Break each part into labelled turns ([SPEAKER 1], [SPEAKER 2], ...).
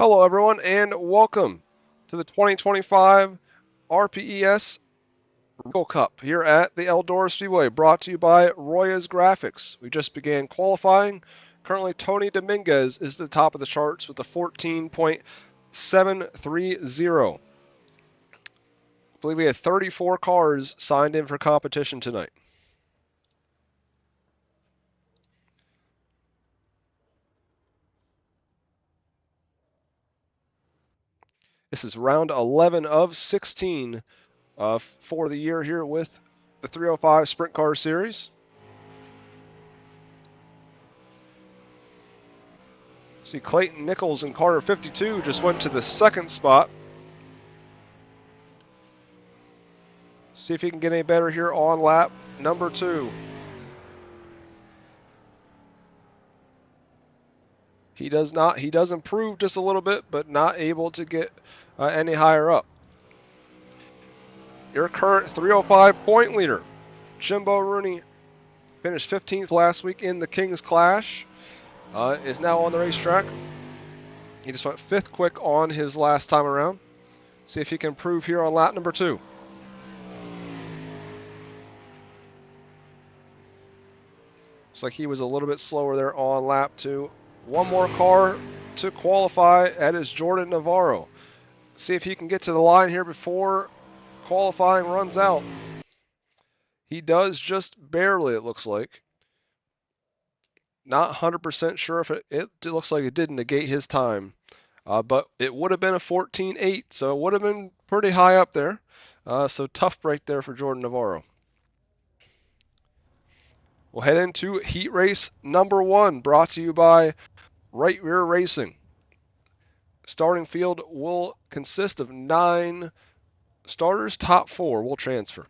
[SPEAKER 1] Hello everyone and welcome to the 2025 RPES Reigel Cup here at the Eldora Speedway, brought to you by Roya's Graphics. We just began qualifying. Currently Tony Dominguez is at the top of the charts with a 14.730. I believe we had 34 cars signed in for competition tonight. This is round 11 of 16 for the year here with the 305 Sprint Car Series. See, Clayton Nichols in car 52 just went to the second spot. See if he can get any better here on lap number 2. He does not. He does improve just a little bit, but not able to get any higher up. Your current 305 point leader, Jimbo Rooney, finished 15th last week in the King's Clash, is now on the racetrack. He just went 5th quick on his last time around. See if he can improve here on lap number 2. Looks like he was a little bit slower there on lap 2. One more car to qualify. That is Jordan Navarro. See if he can get to the line here before qualifying runs out. He does just barely, it looks like. Not 100% sure if it looks like it did negate his time. But it would have been a 14.8, so it would have been pretty high up there. So tough break there for Jordan Navarro. We'll head into heat race number 1, brought to you by Right Rear Racing. Starting field will consist of 9 starters. Top 4 will transfer.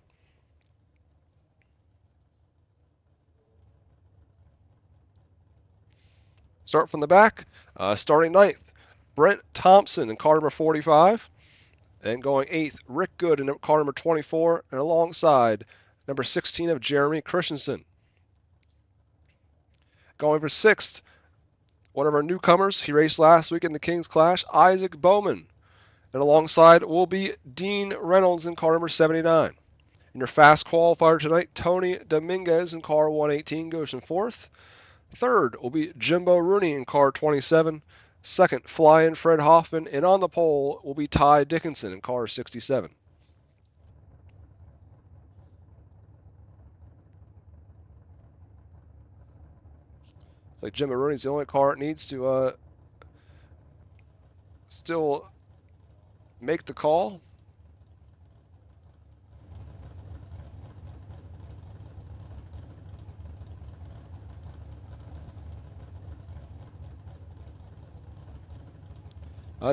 [SPEAKER 1] Start from the back. Starting 9th, Brent Thompson in car number 45. And going 8th, Rick Good in car number 24. And alongside number 16 of Jeremy Christensen. Going for 6th, one of our newcomers. He raced last week in the King's Clash, Isaac Bowman. And alongside will be Dean Reynolds in car number 79. In your fast qualifier tonight, Tony Dominguez in car 118 goes in 4th. 3rd will be Jimbo Rooney in car 27. 2nd, fly-in Fred Hoffman. And on the pole will be Ty Dickinson in car 67. It's like Jimbo Rooney's the only car that needs to still make the call.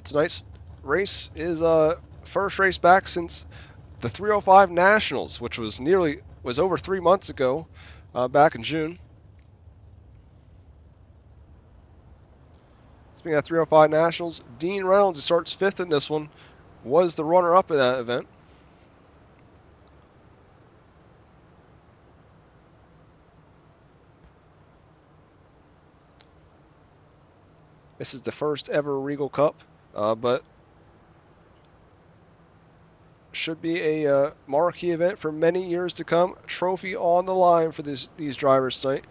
[SPEAKER 1] Tonight's race is first race back since the 305 Nationals, which was over 3 months ago, back in June. Speaking of 305 Nationals, Dean Reynolds, who starts 5th in this one, was the runner-up in that event. This is the first ever Reigel Cup, but should be a marquee event for many years to come. Trophy on the line for these drivers tonight.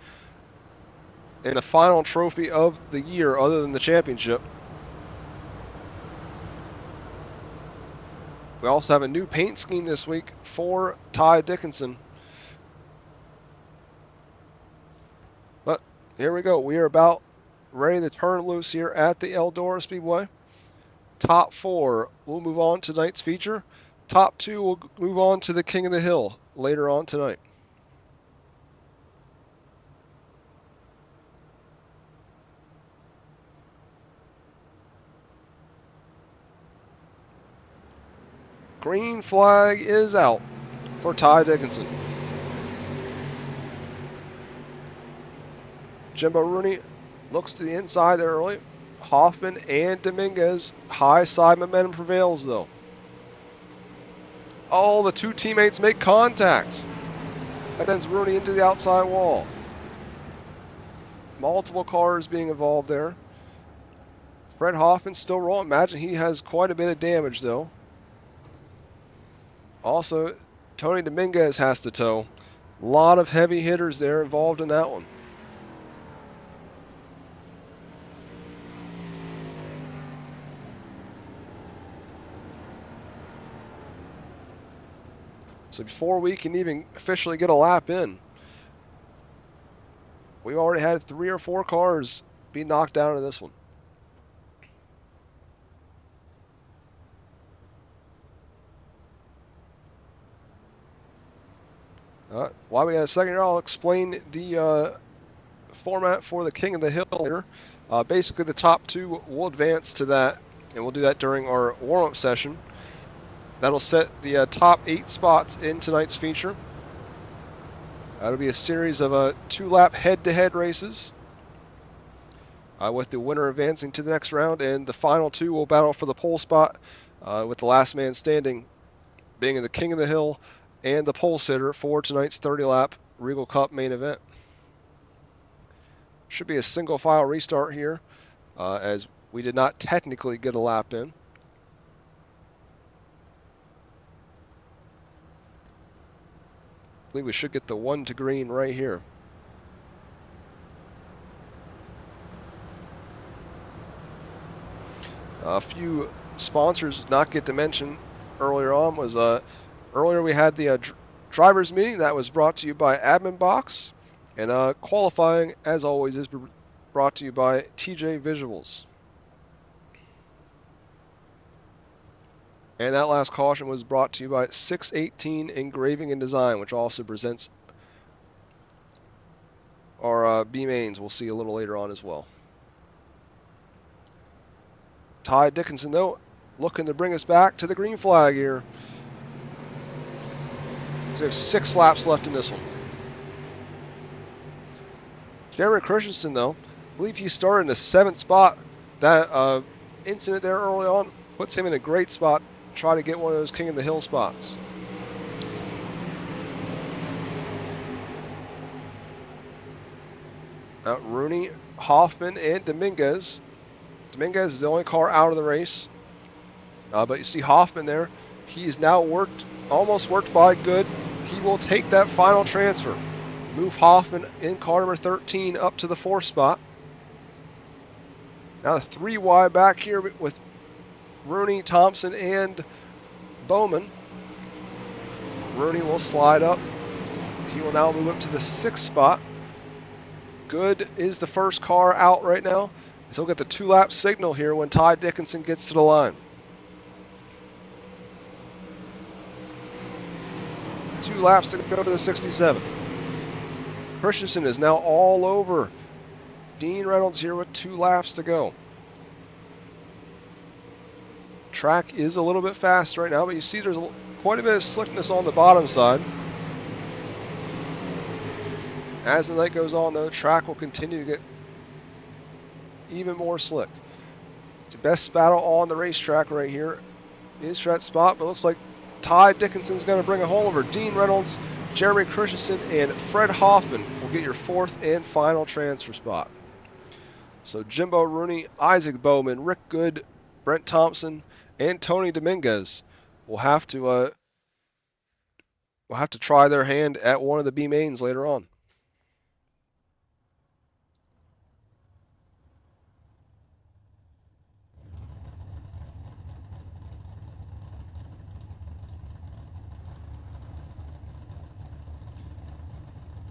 [SPEAKER 1] And the final trophy of the year other than the championship. We also have a new paint scheme this week for Ty Dickinson. But here we go. We are about ready to turn loose here at the Eldora Speedway. Top 4 will move on to tonight's feature. Top 2 will move on to the King of the Hill later on tonight. Green flag is out for Ty Dickinson. Jimbo Rooney looks to the inside there early. Hoffman and Dominguez. High side momentum prevails though. Oh, the 2 teammates make contact. That sends Rooney into the outside wall. Multiple cars being involved there. Fred Hoffman still rolling. Imagine he has quite a bit of damage, though. Also, Tony Dominguez has to tow. A lot of heavy hitters there involved in that one. So before we can even officially get a lap in, we already had 3 or 4 cars be knocked down in this one. While we got a second here, I'll explain the format for the King of the Hill later. Basically, the top 2 will advance to that, and we'll do that during our warm-up session. That'll set the top 8 spots in tonight's feature. That'll be a series of 2-lap head-to-head races, with the winner advancing to the next round, and the final 2 will battle for the pole spot, with the last man standing being the King of the Hill and the pole sitter for tonight's 30-lap Regal Cup main event. Should be a single file restart here, as we did not technically get a lap in. I believe we should get the 1 to green right here. A few sponsors did not get to mention earlier on was earlier we had the drivers meeting that was brought to you by Admin Box, and qualifying as always is brought to you by TJ Visuals. And that last caution was brought to you by 618 Engraving and Design, which also presents our B mains we'll see a little later on as well. Ty Dickinson, though, looking to bring us back to the green flag here. So we have 6 laps left in this one. Jeremy Christensen, though, I believe he started in the 7th spot. That incident there early on puts him in a great spot. Try to get one of those King of the Hill spots. Rooney, Hoffman, and Dominguez. Dominguez is the only car out of the race. But you see Hoffman there. He is now almost worked by good. He will take that final transfer. Move Hoffman in car number 13 up to the 4th spot. Now 3 wide back here with Rooney, Thompson, and Bowman. Rooney will slide up. He will now move up to the 6th spot. Good is the first car out right now. So we'll get the 2-lap signal here when Ty Dickinson gets to the line. 2 laps to go to the 67. Christensen is now all over Dean Reynolds here with 2 laps to go. Track is a little bit fast right now, but you see there's quite a bit of slickness on the bottom side. As the night goes on, though, track will continue to get even more slick. It's the best battle on the racetrack right here is for that spot, but it looks like Ty Dickinson's going to bring it home over Dean Reynolds, Jeremy Christensen, and Fred Hoffman will get your 4th and final transfer spot. So Jimbo Rooney, Isaac Bowman, Rick Good, Brent Thompson, and Tony Dominguez will have to try their hand at one of the B mains later on.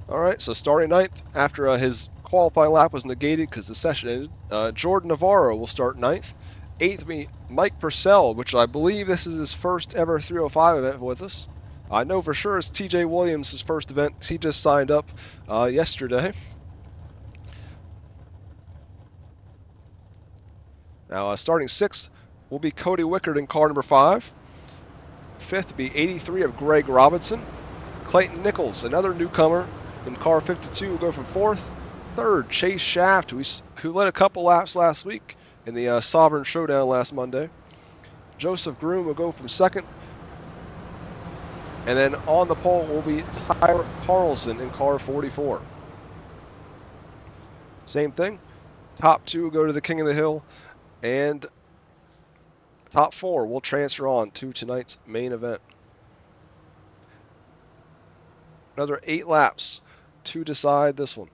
[SPEAKER 1] All right, so starting 9th after his qualifying lap was negated because the session ended, Jordan Navarro will start 9th. 8th will be Mike Purcell, which I believe this is his first ever 305 event with us. I know for sure it's TJ Williams' first event. He just signed up yesterday. Now starting 6th will be Cody Wickard in car number 5. 5th will be 83 of Greg Robinson. Clayton Nichols, another newcomer, in car 52 will go from 4th. 3rd, Chase Shaft, who led a couple laps last week in the Sovereign Showdown last Monday. Joseph Groom will go from 2nd. And then on the pole will be Tyler Carlson in car 44. Same thing. Top 2 will go to the King of the Hill. And top 4 will transfer on to tonight's main event. Another 8 laps to decide this one.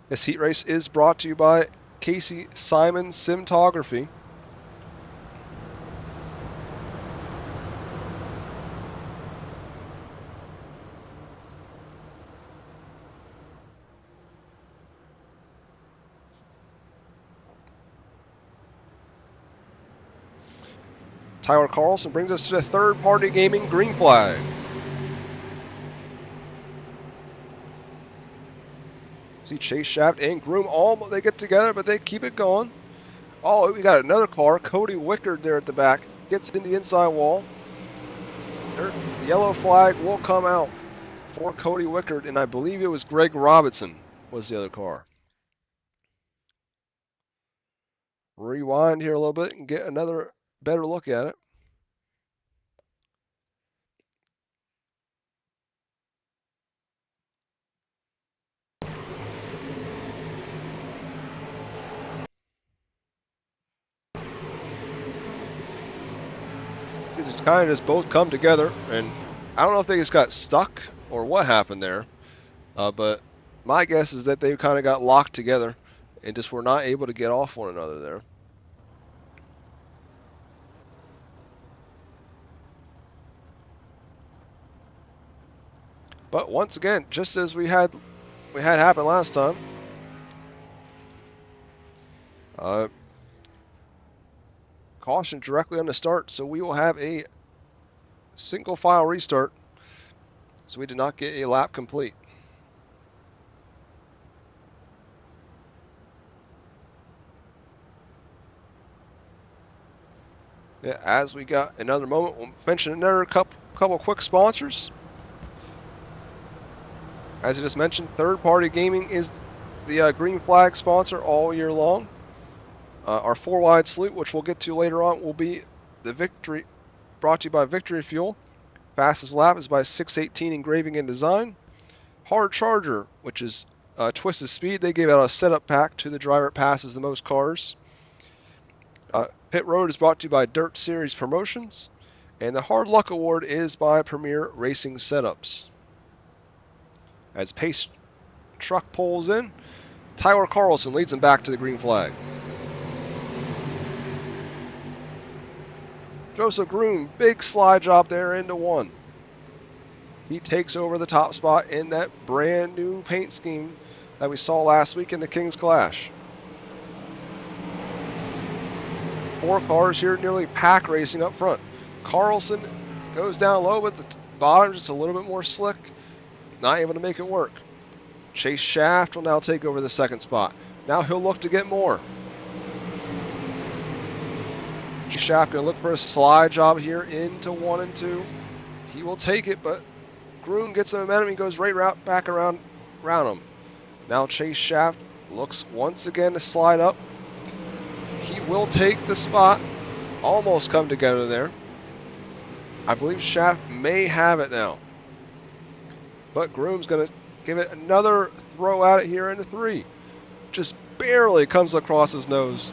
[SPEAKER 1] This heat race is brought to you by Casey Simon Cinematography. Tyler Carlson brings us to the third-party gaming green flag. See Chase Shaft and Groom almost they get together, but they keep it going. Oh, we got another car. Cody Wickard there at the back gets in the inside wall. Their yellow flag will come out for Cody Wickard, and I believe it was Greg Robinson was the other car. Rewind here a little bit and get another better look at it. See, just kind of just both come together, and I don't know if they just got stuck or what happened there, but my guess is that they kind of got locked together and just were not able to get off one another there. But once again, just as we had happen last time, caution directly on the start, so we will have a single file restart. So we did not get a lap complete. Yeah, as we got another moment, we'll mention another couple quick sponsors. As I just mentioned, Third Party Gaming is the green flag sponsor all year long. Our 4-wide salute, which we'll get to later on, will be the Victory, brought to you by Victory Fuel. Fastest lap is by 618 Engraving and Design. Hard Charger, which is Twisted Speed. They gave out a setup pack to the driver that passes the most cars. Pit Road is brought to you by Dirt Series Promotions. And the Hard Luck Award is by Premier Racing Setups. As Pace Truck pulls in, Tyler Carlson leads him back to the green flag. Joseph Groom, big slide job there into 1. He takes over the top spot in that brand new paint scheme that we saw last week in the King's Clash. 4 cars here, nearly pack racing up front. Carlson goes down low, but the bottom just a little bit more slick. Not able to make it work. Chase Shaft will now take over the second spot. Now he'll look to get more. Chase Shaft going to look for a slide job here into 1 and 2. He will take it, but Groom gets some momentum. He goes right back around him. Now Chase Shaft looks once again to slide up. He will take the spot. Almost come together there. I believe Shaft may have it now. But Groom's going to give it another throw at it here into 3. Just barely comes across his nose.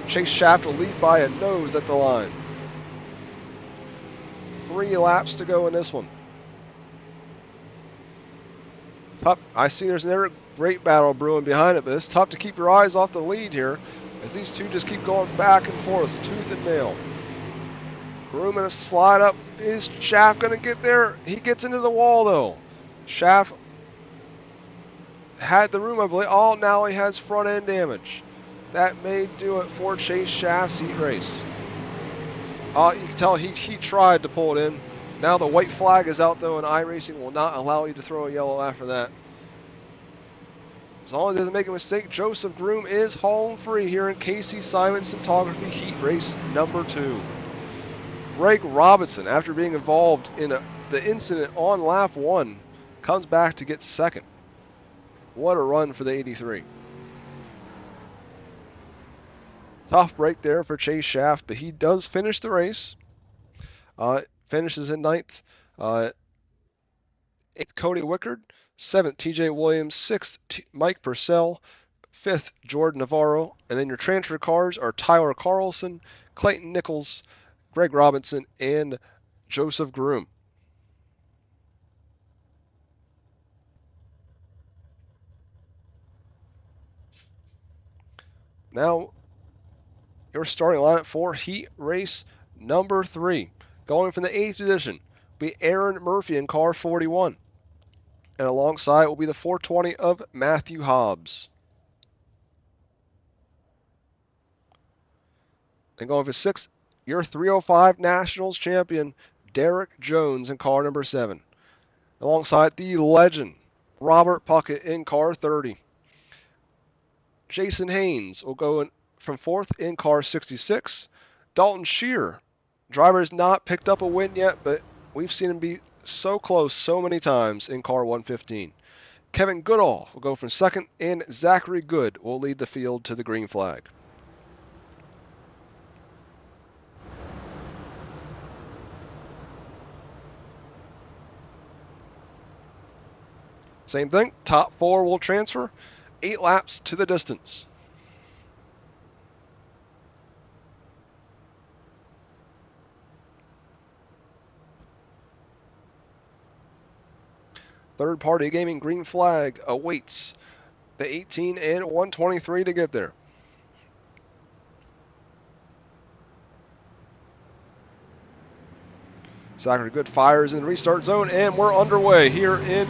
[SPEAKER 1] Chase Shaft will lead by a nose at the line. 3 laps to go in this one. Tough. I see there's another great battle brewing behind it, but it's tough to keep your eyes off the lead here as these two just keep going back and forth, tooth and nail. Groom in a slide up. Is Shaft going to get there? He gets into the wall though. Shaft had the room, I believe. Oh, now he has front end damage. That may do it for Chase Shaft's heat race. You can tell he tried to pull it in. Now the white flag is out though, and iRacing will not allow you to throw a yellow after that. As long as he doesn't make a mistake, Joseph Groom is home free here in Casey Simon Cinematography heat race number 2. Greg Robinson, after being involved in the incident on lap 1, comes back to get second. What a run for the 83. Tough break there for Chase Shaft, but he does finish the race. Finishes in 9th. 8th, Cody Wickard. 7th, TJ Williams. 6th, Mike Purcell. 5th, Jordan Navarro. And then your transfer cars are Tyler Carlson, Clayton Nichols, Greg Robinson, and Joseph Groom. Now, your starting lineup for heat race number 3. Going from the 8th position will be Aaron Murphy in car 41. And alongside will be the 420 of Matthew Hobbs. And going for 6th, your 305 Nationals champion, Derek Jones in car number 7. Alongside the legend, Robert Puckett in car 30. Jason Haynes will go from 4th in car 66. Dalton Scheer, driver has not picked up a win yet, but we've seen him be so close so many times in car 115. Kevin Goodall will go from 2nd, and Zachary Good will lead the field to the green flag. Same thing, top 4 will transfer, 8 laps to the distance. Third Party Gaming green flag awaits the 18 and 123 to get there. Zachary Good fires in the restart zone, and we're underway here in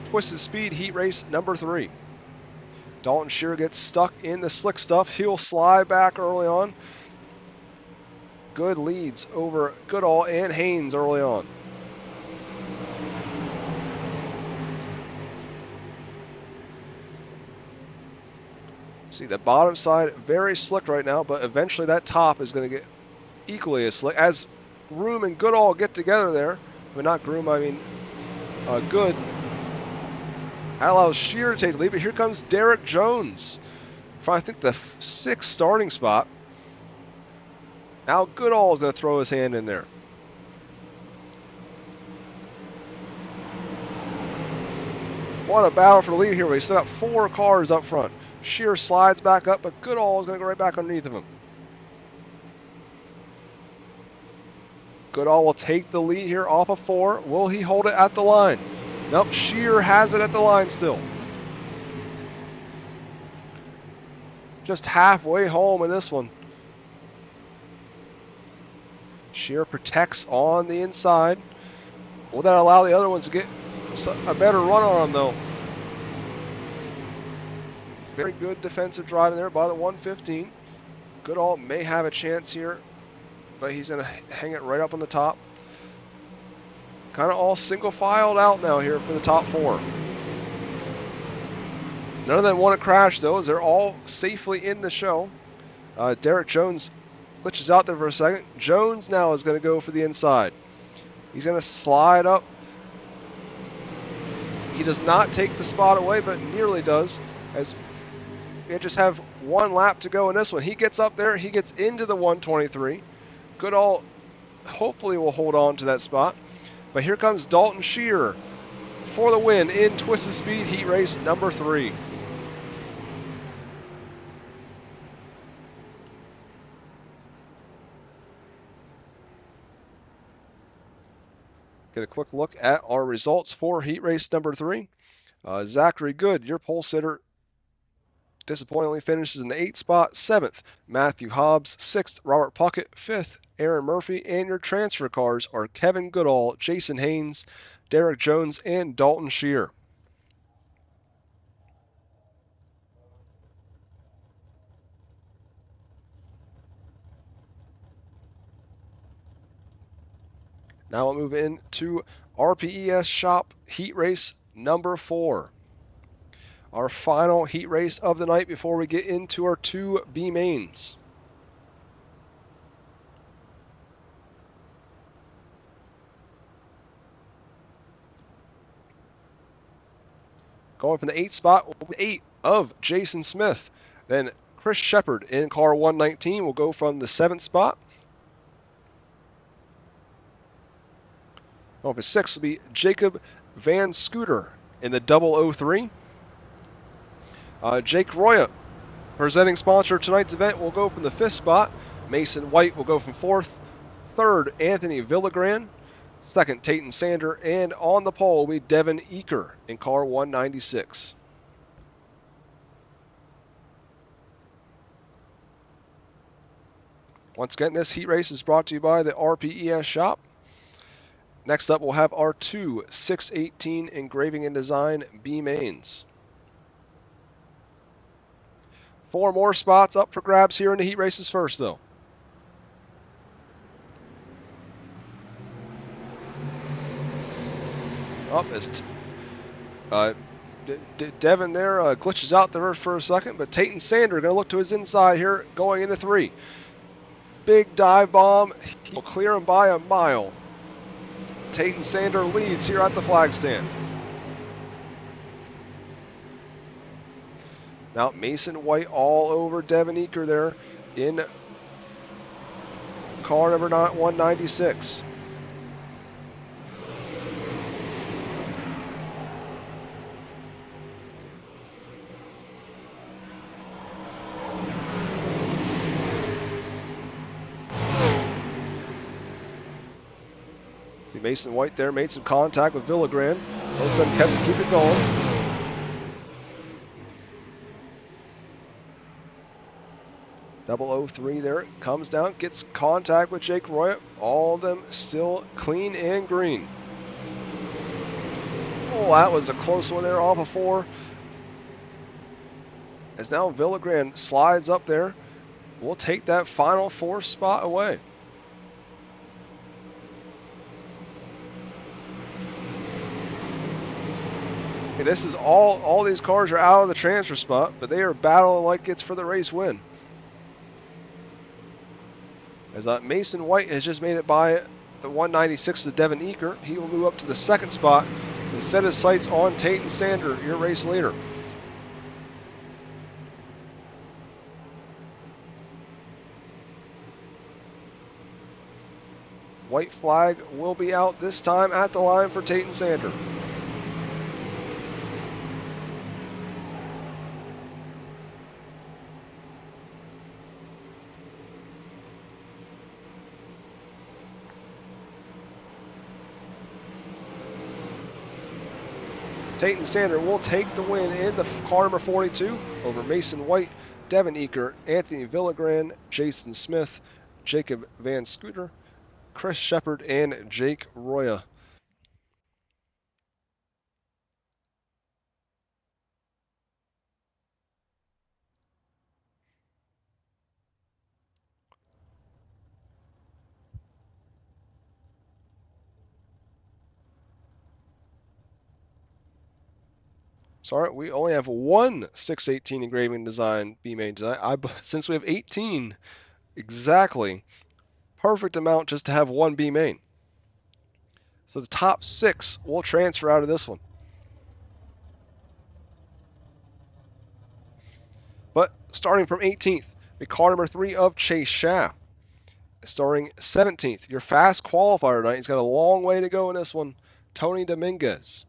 [SPEAKER 1] Twisted Speed Heat Race number 3. Dalton Scheer gets stuck in the slick stuff. He'll slide back early on. Good leads over Goodall and Haynes early on. See, the bottom side very slick right now, but eventually that top is going to get equally as slick. As Groom and Goodall get together there, but not Groom, I mean Good. That allows Scheer to take the lead, but here comes Derek Jones from, I think, the 6th starting spot. Now Goodall is going to throw his hand in there. What a battle for the lead here. We still got 4 cars up front. Scheer slides back up, but Goodall is going to go right back underneath of him. Goodall will take the lead here off of 4. Will he hold it at the line? Nope, Scheer has it at the line still. Just halfway home in this one. Scheer protects on the inside. Will that allow the other ones to get a better run on him, though? Very good defensive driving there by the 115. Goodall may have a chance here, but he's going to hang it right up on the top. Kind of all single filed out now here for the top 4. None of them want to crash, though, as they're all safely in the show. Derek Jones glitches out there for a second. Jones now is going to go for the inside. He's going to slide up. He does not take the spot away, but nearly does, as we just have 1 lap to go in this one. He gets up there. He gets into the 123. Goodall hopefully will hold on to that spot. But here comes Dalton Scheer for the win in Twisted Speed Heat Race number 3. Get a quick look at our results for Heat Race number 3. Zachary Good, your pole sitter, disappointingly finishes in the 8th spot. 7th, Matthew Hobbs. 6th, Robert Puckett. 5th, Aaron Murphy. And your transfer cars are Kevin Goodall, Jason Haynes, Derek Jones, and Dalton Scheer. Now we'll move into RPES Shop Heat Race number 4. Our final heat race of the night before we get into our 2B mains. Going from the 8th spot, 8 of Jason Smith. Then Chris Shepard in car 119 will go from the 7th spot. Over 6 will be 𝐒𝐩𝐫𝐢𝐧𝐭 in the 003. 𝐒𝐩𝐫𝐄𝐒, presenting sponsor of tonight's event, will go from the 5th spot. Mason White will go from 4th. 3rd, Anthony Villagran. 2nd, Tayton Sander. And on the pole will be 𝐒𝐩𝐫𝐢𝐧𝐭 in car 196. Once again, this heat race is brought to you by the RPES shop. Next up, we'll have our 2 618 engraving and design B mains. 4 more spots up for grabs here in the heat races first, though. Up as Devin there glitches out there for a second, but Tayton Sander going to look to his inside here going into 3. Big dive bomb. He'll clear him by a mile. Tayton Sander leads here at the flag stand. Now Mason White all over Devin 𝐒𝐫𝐢𝐧𝐭 there in car number 196. See Mason White there made some contact with Villagran. Both of them keep it going. .003 there, comes down, gets contact with 𝐒𝐩𝐫𝐢𝐧𝐭. All of them still clean and green. Oh, that was a close one there off of 4. As now Villagran slides up there, we'll take that final 4th spot away. Okay, this is all these cars are out of the transfer spot, but they are battling like it's for the race win. As Mason White has just made it by the 196 of Devin 𝐒𝐫𝐢𝐧𝐭. He will move up to the 2nd spot and set his sights on Tayton Sander, your race leader. White flag will be out this time at the line for Tayton Sander. Tayton Sander will take the win in the car number 42 over Mason White, Devin 𝐒𝐿𝐴𝐺𝐭, Anthony Villagran, Jason Smith, 𝐒𝐫𝐿𝐴𝐺𝐭, Chris Shepard, and Jake Roya. Sorry, we only have 1 618 engraving design B main design. Since we have 18 exactly, perfect amount just to have 1 B main. So the top 6 will transfer out of this one. But starting from 18th, the car number 3 of Chase Schaff. Starting 17th, your fast qualifier tonight. He's got a long way to go in this one. Tony Dominguez.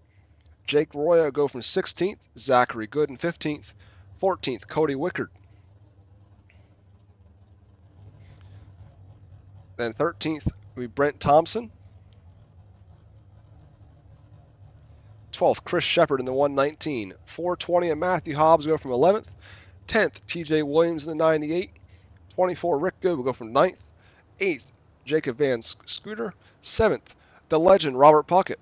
[SPEAKER 1] Jake Roya will go from 16th. Zachary Good in 15th. 14th, Cody Wickard. Then 13th will be Brent Thompson. 12th, Chris Shepard in the 119. 420 and Matthew Hobbs go from 11th. 10th, TJ Williams in the 98. 24, Rick Good will go from 9th. 8th, Jacob Van Scooter. 7th, the legend Robert Puckett.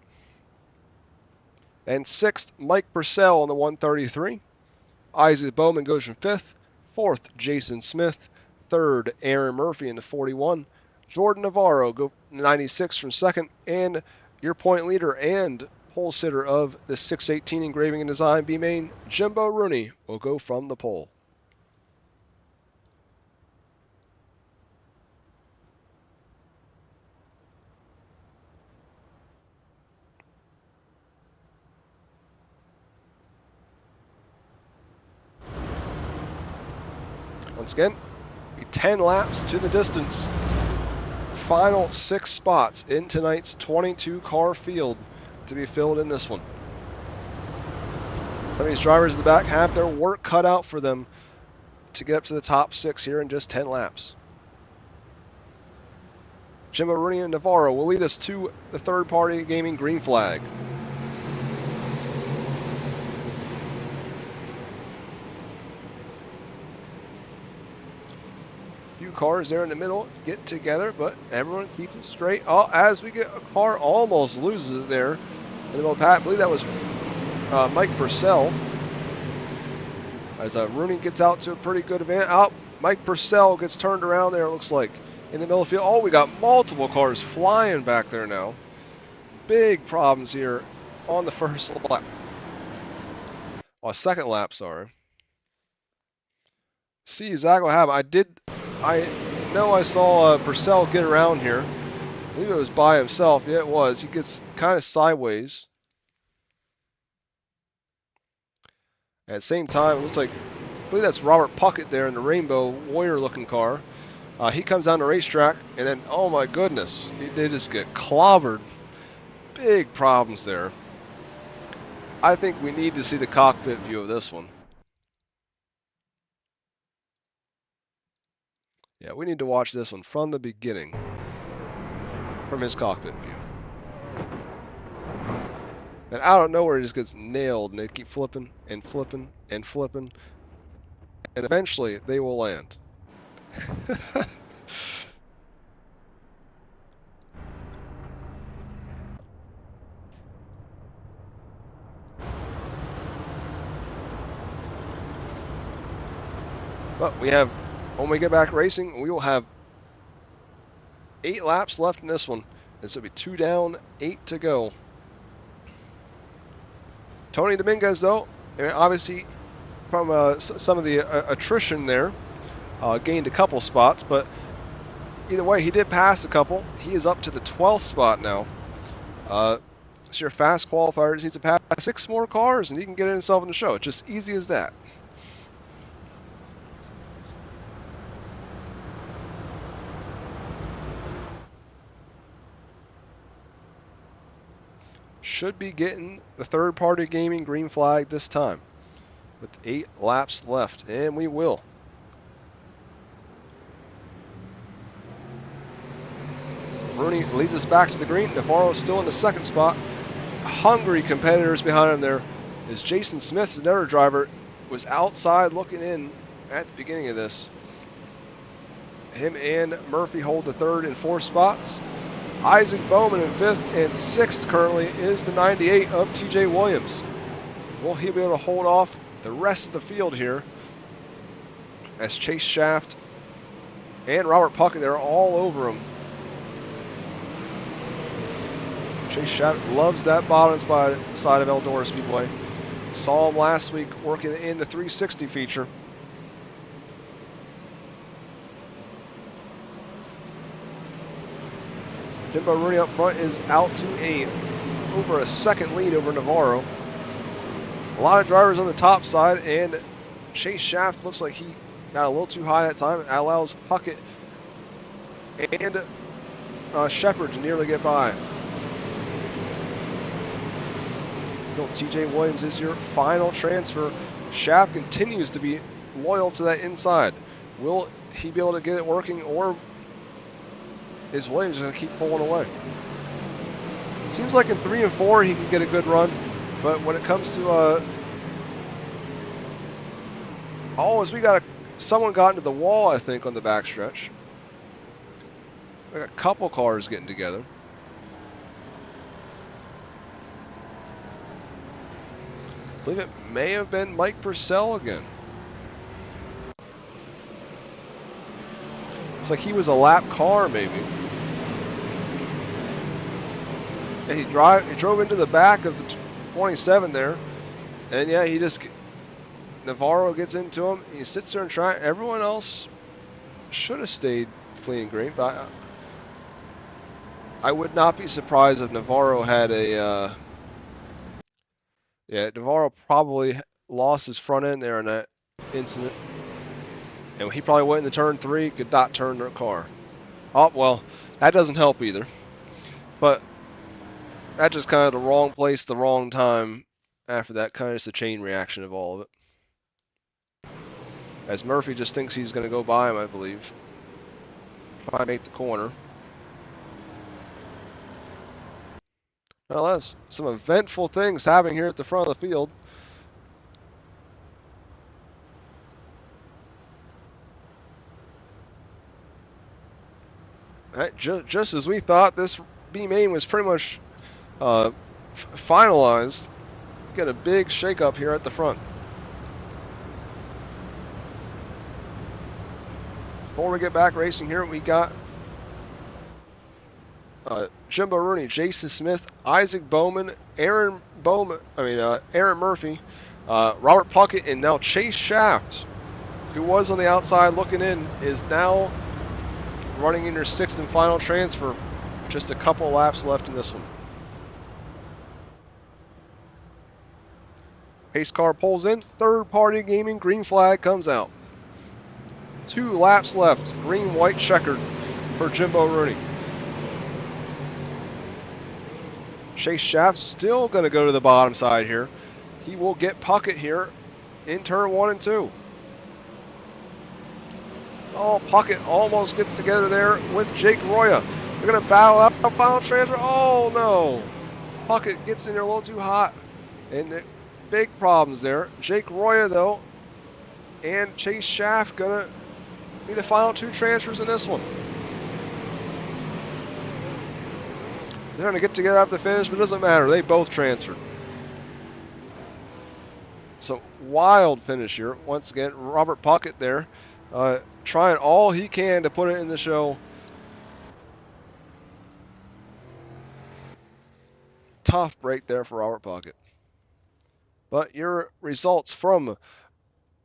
[SPEAKER 1] And 6th, Mike Purcell in the 133. Isaac Bowman goes from 5th. 4th, Jason Smith. 3rd, Aaron Murphy in the 41. Jordan Navarro go 96 from 2nd. And your point leader and pole sitter of the 618 engraving and design B main, Jimbo Rooney, will go from the pole. Once again, 10 laps to the distance final 6 spots in tonight's 22-car field to be filled in this one. Some of these drivers in the back have their work cut out for them to get up to the top 6 here in just 10 laps. Jimbo, Rooney, and Navarro will lead us to the third-party gaming green flag. Few cars there in the middle get together, but everyone keeps it straight. Oh, as we get a car almost loses it there in the middle of Pat. I believe that was Mike Purcell. As Rooney gets out to a pretty good advantage. Oh, Mike Purcell gets turned around there, it looks like, in the middle of the field. Oh, we got multiple cars flying back there now. Big problems here on the first lap. Oh, second lap, sorry. 𝐒𝐩𝐫𝐢𝐧𝐭. I know I saw Purcell get around here. I believe it was by himself. Yeah, it was. He gets kind of sideways. At the same time, it looks like, I believe that's Robert Puckett there in the rainbow warrior-looking car. He comes down the racetrack, and then, oh my goodness, they just get clobbered. Big problems there. I think we need to see the cockpit view of this one. Yeah, we need to watch this one from the beginning, from his cockpit view. And out of nowhere, he just gets nailed, and they keep flipping and flipping and flipping. And eventually, they will land. But we have, when we get back racing, we will have 8 laps left in this one. This will be 2 down, 8 to go. Tony Dominguez, though, obviously from some of the attrition there, gained a couple spots, but either way, he did pass a couple. He is up to the 12th spot now. So your fast qualifier just needs to pass 6 more cars, and he can get himself in the show. It's just easy as that. Should be getting the third-party gaming green flag this time with 8 laps left, and we will. Rooney leads us back to the green. Navarro still in the 2nd spot. Hungry competitors behind him there is Jason Smith, another driver, was outside looking in at the beginning of this. Him and Murphy hold the 3rd and 4th spots. Isaac Bowman in 5th and 6th currently is the 98 of TJ Williams. Will he be able to hold off the rest of the field here as Chase Shaft and Robert Puckett, they're all over him. Chase Shaft loves that bottom side of Eldora Speedway. Saw him last week working in the 360 feature. Jimbo Rooney up front is out to over a 2nd lead over Navarro. A lot of drivers on the top side, and Chase Shaft looks like he got a little too high that time. It allows Puckett and Shepard to nearly get by. Still, TJ Williams is your final transfer. Shaft continues to be loyal to that inside. Will he be able to get it working, or is Williams going to keep pulling away? It seems like in 3 and 4 he can get a good run, but when it comes to as we got someone got into the wall, I think, on the backstretch. We got a couple cars getting together. I believe it may have been Mike Purcell again. It's like he was a lap car, maybe. And he drove into the back of the 27 there, and yeah, Navarro gets into him. He sits there and tries. Everyone else should have stayed clean and green, but I would not be surprised if Navarro had a. Navarro probably lost his front end there in that incident. And he probably went into turn 3, could not turn their car. Oh, well, That doesn't help either. But that's just kind of the wrong place, the wrong time after that. Kind of just a chain reaction of all of it. As Murphy just thinks he's going to go by him, I believe. Try to make the corner. Well, that's some eventful things happening here at the front of the field. Just as we thought, this B main was pretty much finalized. Get a big shakeup here at the front. Before we get back racing here, we got Jimbo Rooney, Jason Smith, Isaac Bowman, Aaron Murphy, Robert Puckett, and now Chase Shaft, who was on the outside looking in, is now running in your sixth and final transfer. Just a couple laps left in this one. Pace car pulls in, third party gaming, green flag comes out. 2 laps left, green, white checkered for Jimbo Rooney. Chase Shaft still going to go to the bottom side here. He will get Puckett here in turn 1 and 2. Oh, Puckett almost gets together there with Jake Roya. They're going to battle out a final transfer. Oh, no. Puckett gets in there a little too hot. And big problems there. Jake Roya, though, and Chase Shaft going to be the final 2 transfers in this one. They're going to get together after the finish, but it doesn't matter. They both transferred. So, wild finish here. Once again, Robert Puckett there, trying all he can to put it in the show. Tough break there for Robert Puckett. But your results from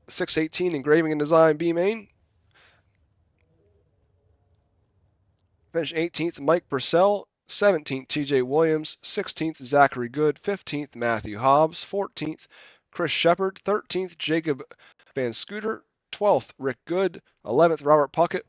[SPEAKER 1] 618 Engraving and Design B main. Finished 18th, Mike Purcell. 17th, TJ Williams. 16th, Zachary Good. 15th, Matthew Hobbs. 14th, Chris Shepard. 13th, Jacob Van Scooter. 12th, Rick Good. 11th, Robert Puckett.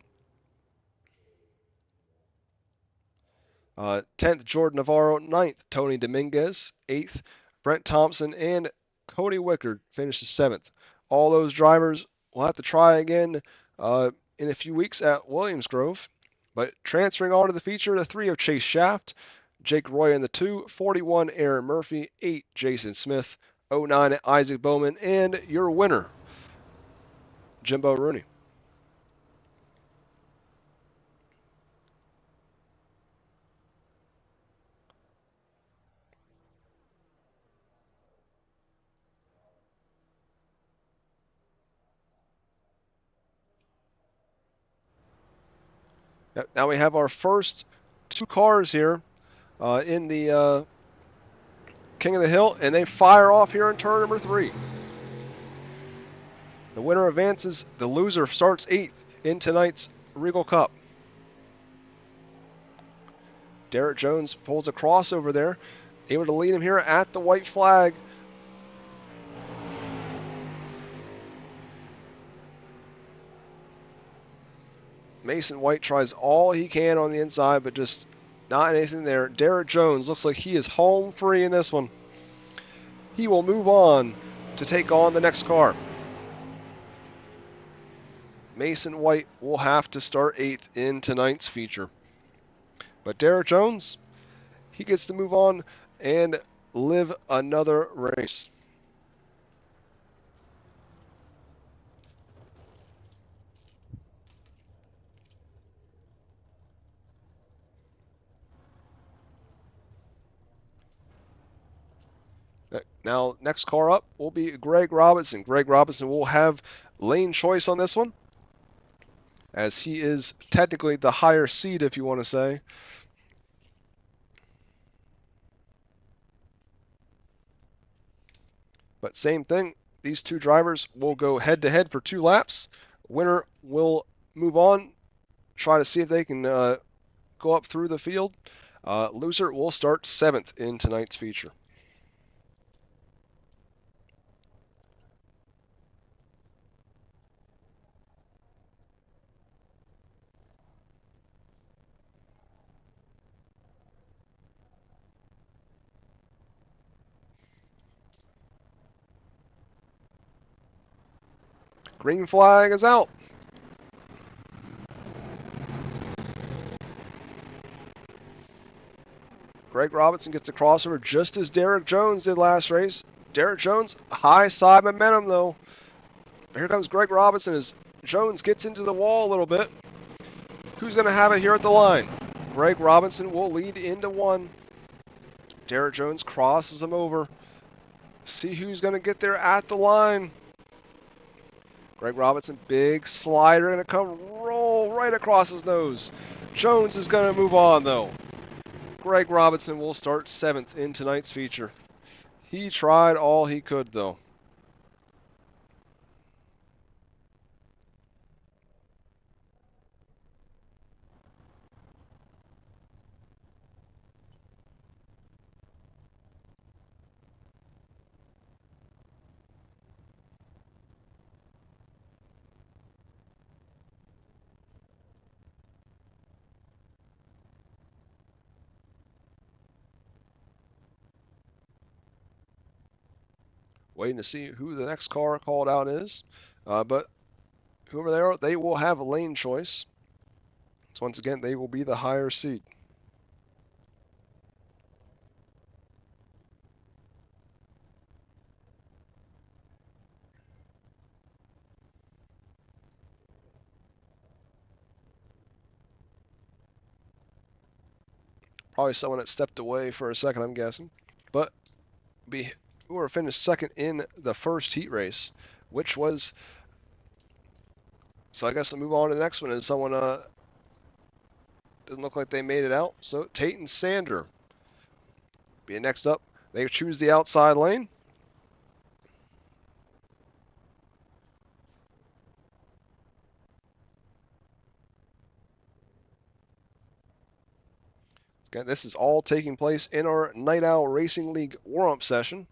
[SPEAKER 1] 10th, Jordan Navarro. 9th, Tony Dominguez. 8th, Brent Thompson. And Cody Wickard finishes 7th. All those drivers will have to try again in a few weeks at Williams Grove. But transferring on to the feature, the 3 of Chase Shaft, Jake Roy in the 2, 41 Aaron Murphy, 8 Jason Smith, 09 Isaac Bowman, and your winner, Jimbo Rooney. Now we have our first 2 cars here in the King of the Hill, and they fire off here in turn number 3. The winner advances. The loser starts 8th in tonight's Regal Cup. Derek Jones pulls a crossover there, able to lead him here at the white flag. Mason White tries all he can on the inside, but just not anything there. Derek Jones looks like he is home free in this one. He will move on to take on the next car. Mason White will have to start 8th in tonight's feature. But Derek Jones, he gets to move on and live another race. Now, next car up will be Greg Robinson. Greg Robinson will have lane choice on this one, as he is technically the higher seed, if you want to say. But same thing, these 2 drivers will go head-to-head for 2 laps. Winner will move on, try to see if they can go up through the field. Loser will start 7th in tonight's feature. Green flag is out. Greg Robinson gets a crossover just as Derek Jones did last race. Derek Jones, high side momentum though. Here comes Greg Robinson as Jones gets into the wall a little bit. Who's going to have it here at the line? Greg Robinson will lead into one. Derek Jones crosses him over. See who's going to get there at the line. Greg Robinson, big slider, going to come roll right across his nose. Jones is going to move on though. Greg Robinson will start 7th in tonight's feature. He tried all he could though. Waiting to see who the next car called out is. But whoever they are, they will have a lane choice. So once again, they will be the higher seat. Probably someone that stepped away for a second, I'm guessing. But who were finished second in the first heat race, which was... So I guess we'll move on to the next one. Is someone doesn't look like they made it out. So Tate and Sander be next up. They choose the outside lane. Okay, this is all taking place in our Night Owl Racing League warm-up session.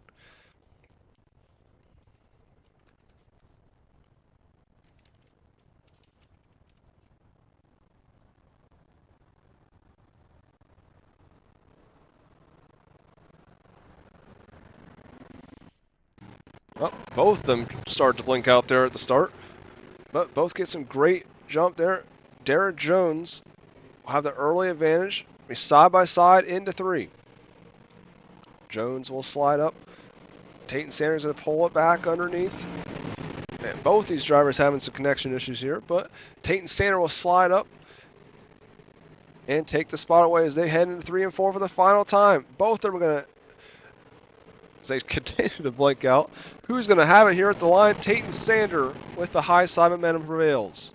[SPEAKER 1] Oh, both of them start to blink out there at the start, but both get some great jump there. Derek Jones will have the early advantage. Be side by side into 3. Jones will slide up. Tate and Sanders going to pull it back underneath. And both these drivers having some connection issues here, but Tate and Sander will slide up and take the spot away as they head into 3 and 4 for the final time. Both of them are going to, as they continue to blink out, who's going to have it here at the line? Tate and Sander with the high side momentum prevails.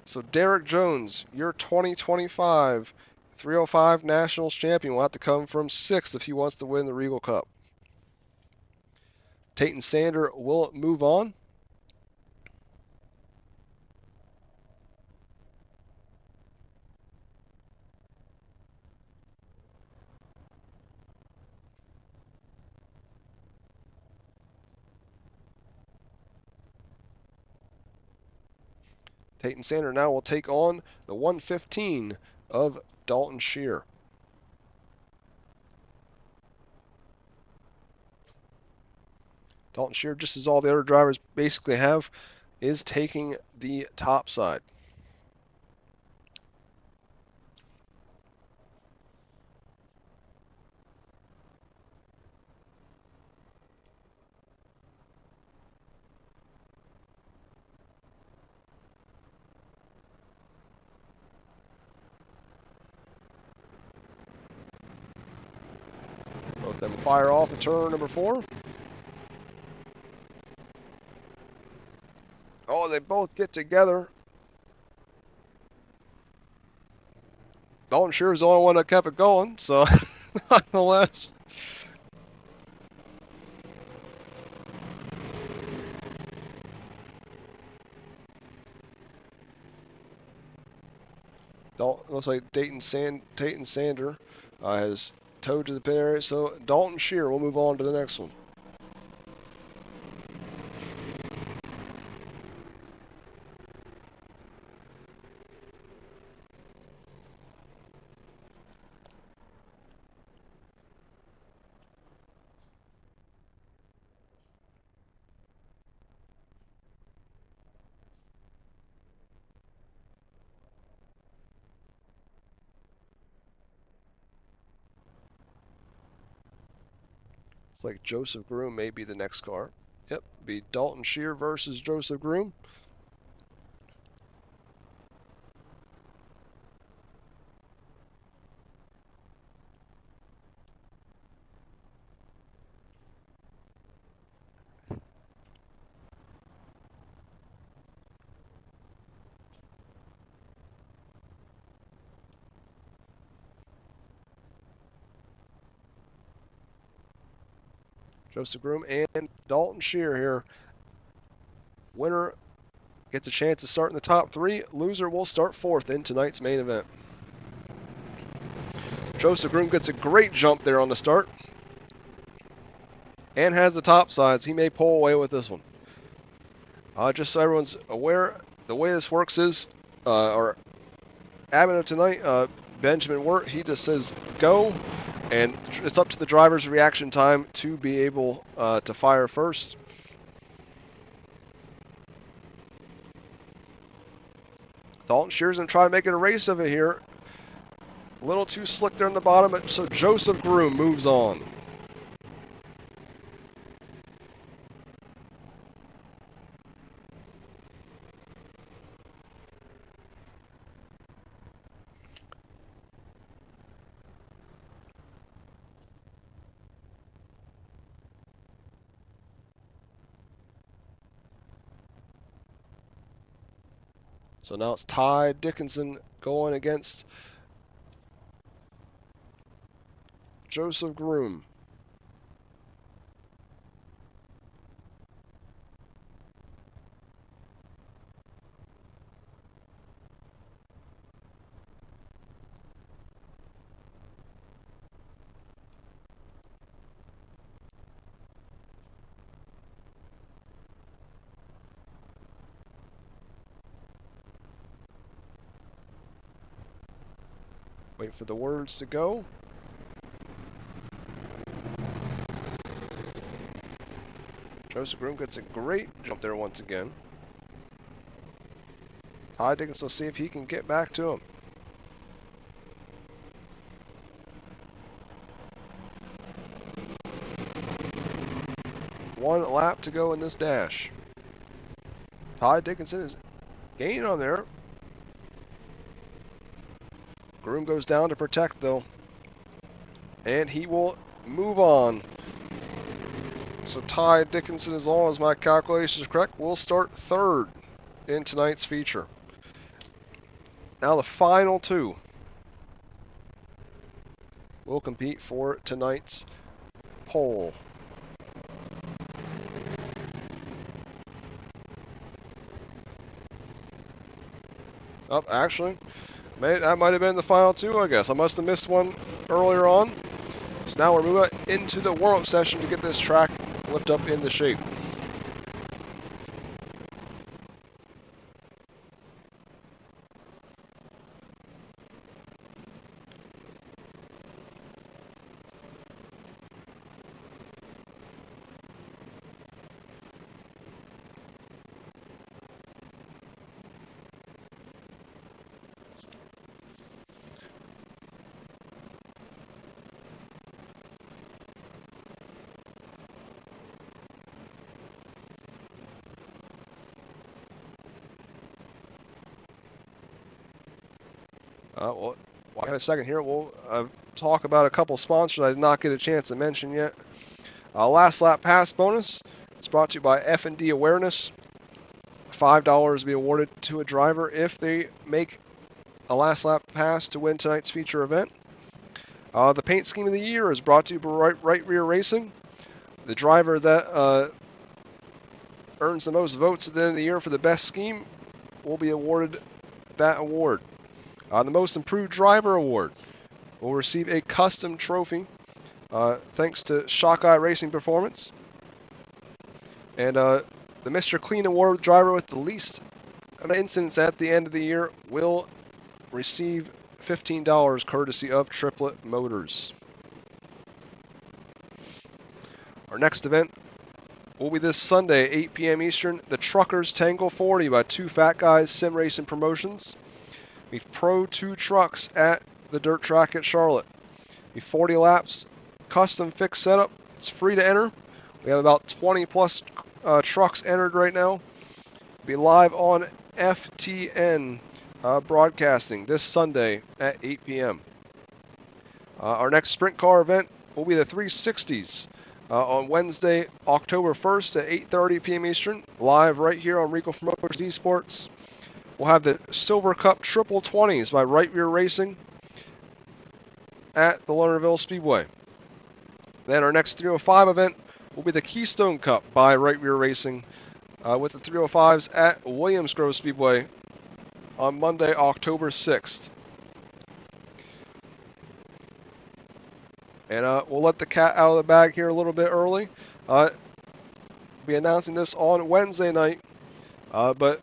[SPEAKER 1] So Derek Jones, your 2025 305 Nationals champion, will have to come from 6th if he wants to win the Regal Cup. Tate and Sander will move on. Tate and Sander now will take on the 115 of Dalton Scheer. Dalton Scheer, just as all the other drivers basically have, is taking the top side. Both of them fire off at turn number 4. Oh, they both get together. Dalton Scheer is the only one that kept it going, so nonetheless. Looks like Tate and Sander has towed to the pit area, so Dalton Scheer will move on to the next one. Looks like Joseph Groom may be the next car. Yep, be Dalton Scheer versus Joseph Groom. Joseph Groom and Dalton Scheer here. Winner gets a chance to start in the top 3. Loser will start 4th in tonight's main event. Joseph Groom gets a great jump there on the start and has the top sides. He may pull away with this one. Just so everyone's aware, the way this works is our admin of tonight, Benjamin Wirt, he just says go, and it's up to the driver's reaction time to be able to fire first. Dalton Scheer's going to try to make it a race of it here. A little too slick there on the bottom, so Joseph Groom moves on. So now it's Ty Dickinson going against Joseph Groom. Wait for the words to go. Joseph Groom gets a great jump there once again. Ty Dickinson will see if he can get back to him. One lap to go in this dash. Ty Dickinson is gaining on there. Groom goes down to protect though, and he will move on. So Ty Dickinson, as long as my calculation is correct, will start 3rd in tonight's feature. Now the final 2 will compete for tonight's pole. Oh, actually, that might have been the final 2, I guess. I must have missed one earlier on. So now we're moving into the warm-up session to get this track whipped up into shape. Well, I got a second here. We'll talk about a couple sponsors I did not get a chance to mention yet. Last lap pass bonus. It's brought to you by F&D Awareness. $5 to be awarded to a driver if they make a last lap pass to win tonight's feature event. The paint scheme of the year is brought to you by Right Rear Racing. The driver that earns the most votes at the end of the year for the best scheme will be awarded that award. The Most Improved Driver Award will receive a custom trophy thanks to Shock Eye Racing Performance. And the Mr. Clean Award driver with the least incidents at the end of the year will receive $15 courtesy of Triplet Motors. Our next event will be this Sunday, 8 p.m. Eastern, the Truckers Tango 40 by Two Fat Guys Sim Racing Promotions. We Pro 2 trucks at the dirt track at Charlotte. 40 laps, custom fixed setup, It's free to enter. We have about 20 plus trucks entered right now. Be live on FTN broadcasting this Sunday at 8 p.m. Our next sprint car event will be the 360s on Wednesday, October 1st at 8:30 p.m. Eastern, live right here on Reigel Promotions Esports. We'll have the Silver Cup Triple 20s by Right Rear Racing at the Lernerville Speedway. Then our next 305 event will be the Keystone Cup by Right Rear Racing with the 305s at Williams-Grove Speedway on Monday, October 6th. And we'll let the cat out of the bag here a little bit early. We'll be announcing this on Wednesday night, but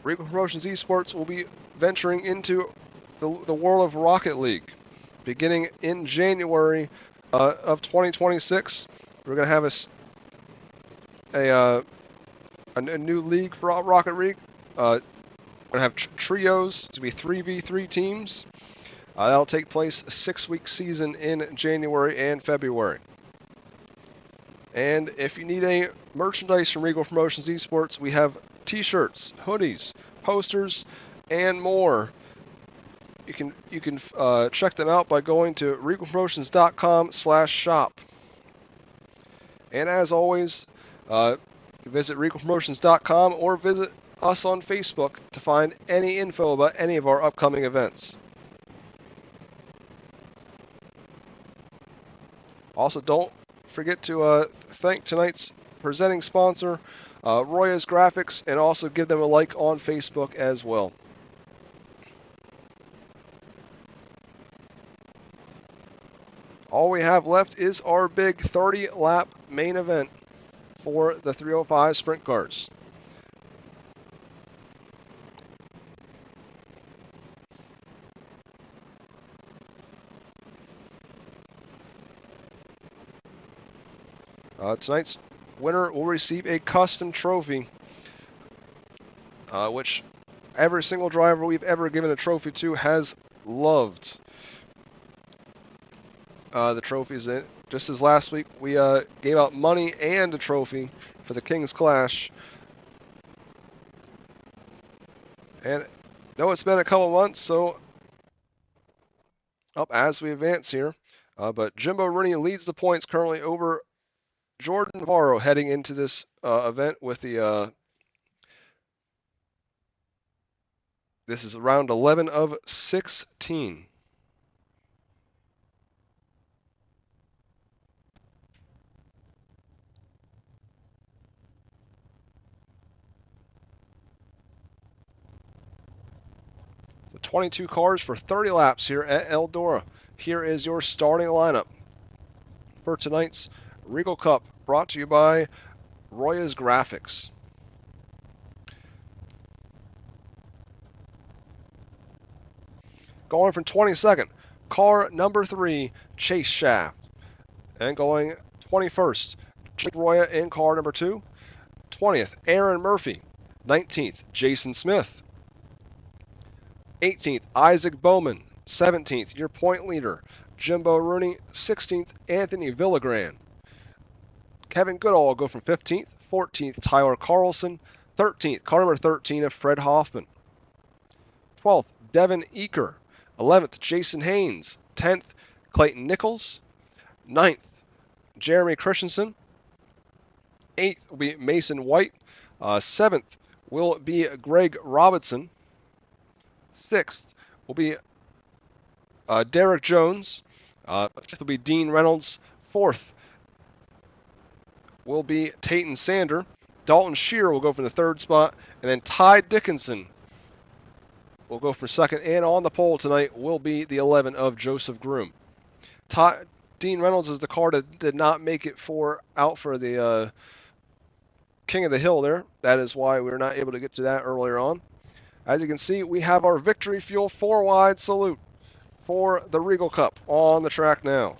[SPEAKER 1] Reigel Promotions Esports will be venturing into the world of Rocket League. Beginning in January of 2026, we're going to have a new league for Rocket League. We're going to have trios to be 3v3 teams. That'll take place a 6-week season in January and February. And if you need any merchandise from Reigel Promotions Esports, we have t-shirts, hoodies, posters, and more. You can check them out by going to regelpromotions.com/shop. And as always, visit regelpromotions.com or visit us on Facebook to find any info about any of our upcoming events. Also, don't forget to thank tonight's presenting sponsor, Roya's Graphics, and also give them a like on Facebook as well. All we have left is our big 30-lap main event for the 305 sprint cars. Tonight's winner will receive a custom trophy, which every single driver we've ever given a trophy to has loved the trophies. Just as last week, we gave out money and a trophy for the King's Clash. And no, it's been a couple months, so up as we advance here. But Jimbo Rooney leads the points currently over Jordan Navarro heading into this event with the this is round 11 of 16. The 22 cars for 30 laps here at Eldora. Here is your starting lineup for tonight's Reigel Cup, brought to you by Roya's Graphics. Going from 22nd, car number 3, Chase Shaft. And going 21st, Jake Roya in car number 2. 20th, Aaron Murphy. 19th, Jason Smith. 18th, Isaac Bowman. 17th, your point leader, Jimbo Rooney. 16th, Anthony Villagran. Kevin Goodall will go from 15th. 14th, Tyler Carlson. 13th, car number 13 of Fred Hoffman. 12th, Devin Eaker. 11th, Jason Haynes. 10th, Clayton Nichols. 9th, Jeremy Christensen. 8th will be Mason White. 7th will be Greg Robinson. 6th will be Derek Jones. 5th will be Dean Reynolds. 4th will be Tayton Sander. Dalton Shearer will go for the 3rd spot. And then Ty Dickinson will go for 2nd. And on the pole tonight will be the 11 of Joseph Groom. Dean Reynolds is the car that did not make it out for the King of the Hill there. That is why we were not able to get to that earlier on. As you can see, we have our Victory Fuel 4-wide salute for the Reigel Cup on the track now.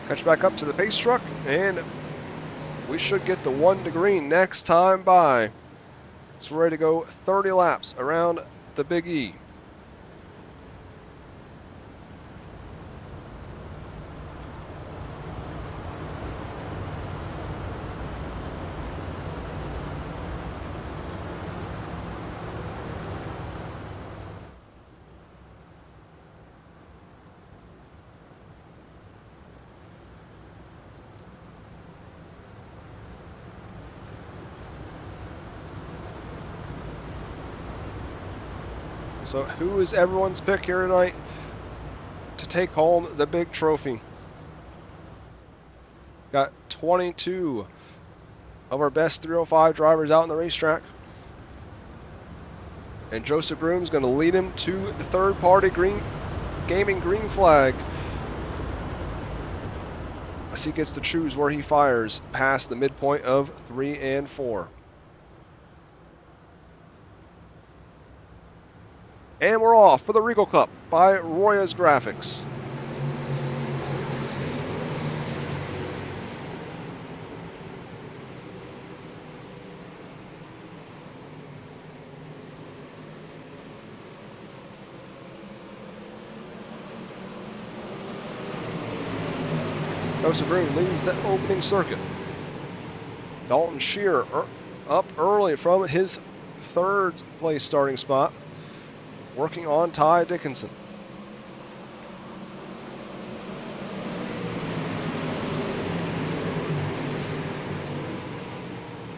[SPEAKER 1] Catch back up to the pace truck, and we should get the 1 to green next time by. So we're ready to go 30 laps around the Big E. So who is everyone's pick here tonight to take home the big trophy? Got 22 of our best 305 drivers out on the racetrack. And Joseph Groom's going to lead him to the third-party gaming green flag, as he gets to choose where he fires past the midpoint of 3 and 4. And we're off for the Reigel Cup by Roya's Graphics. Joseph Groom leads the opening circuit. Dalton Shearer up early from his third place starting spot, working on Ty Dickinson.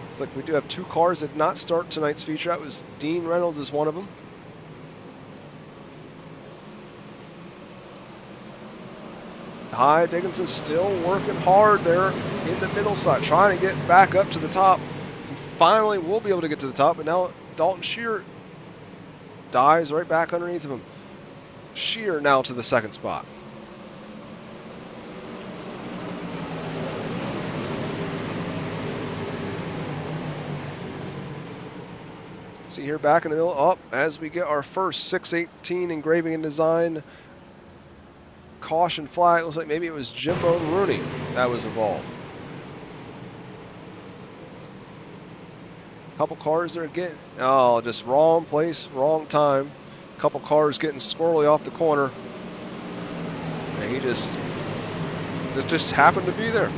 [SPEAKER 1] Looks like we do have 2 cars that did not start tonight's feature. That was Dean Reynolds is one of them. Ty Dickinson still working hard there in the middle side, trying to get back up to the top. He finally will be able to get to the top, but now Dalton Shearer dives right back underneath of him. Shearer now to the second spot. See here back in the middle, up as we get our first 618 engraving and design caution flag. It looks like maybe it was Jimbo Rooney that was involved. Couple cars there getting, just wrong place, wrong time. Couple cars getting squirrely off the corner. And he just happened to be there.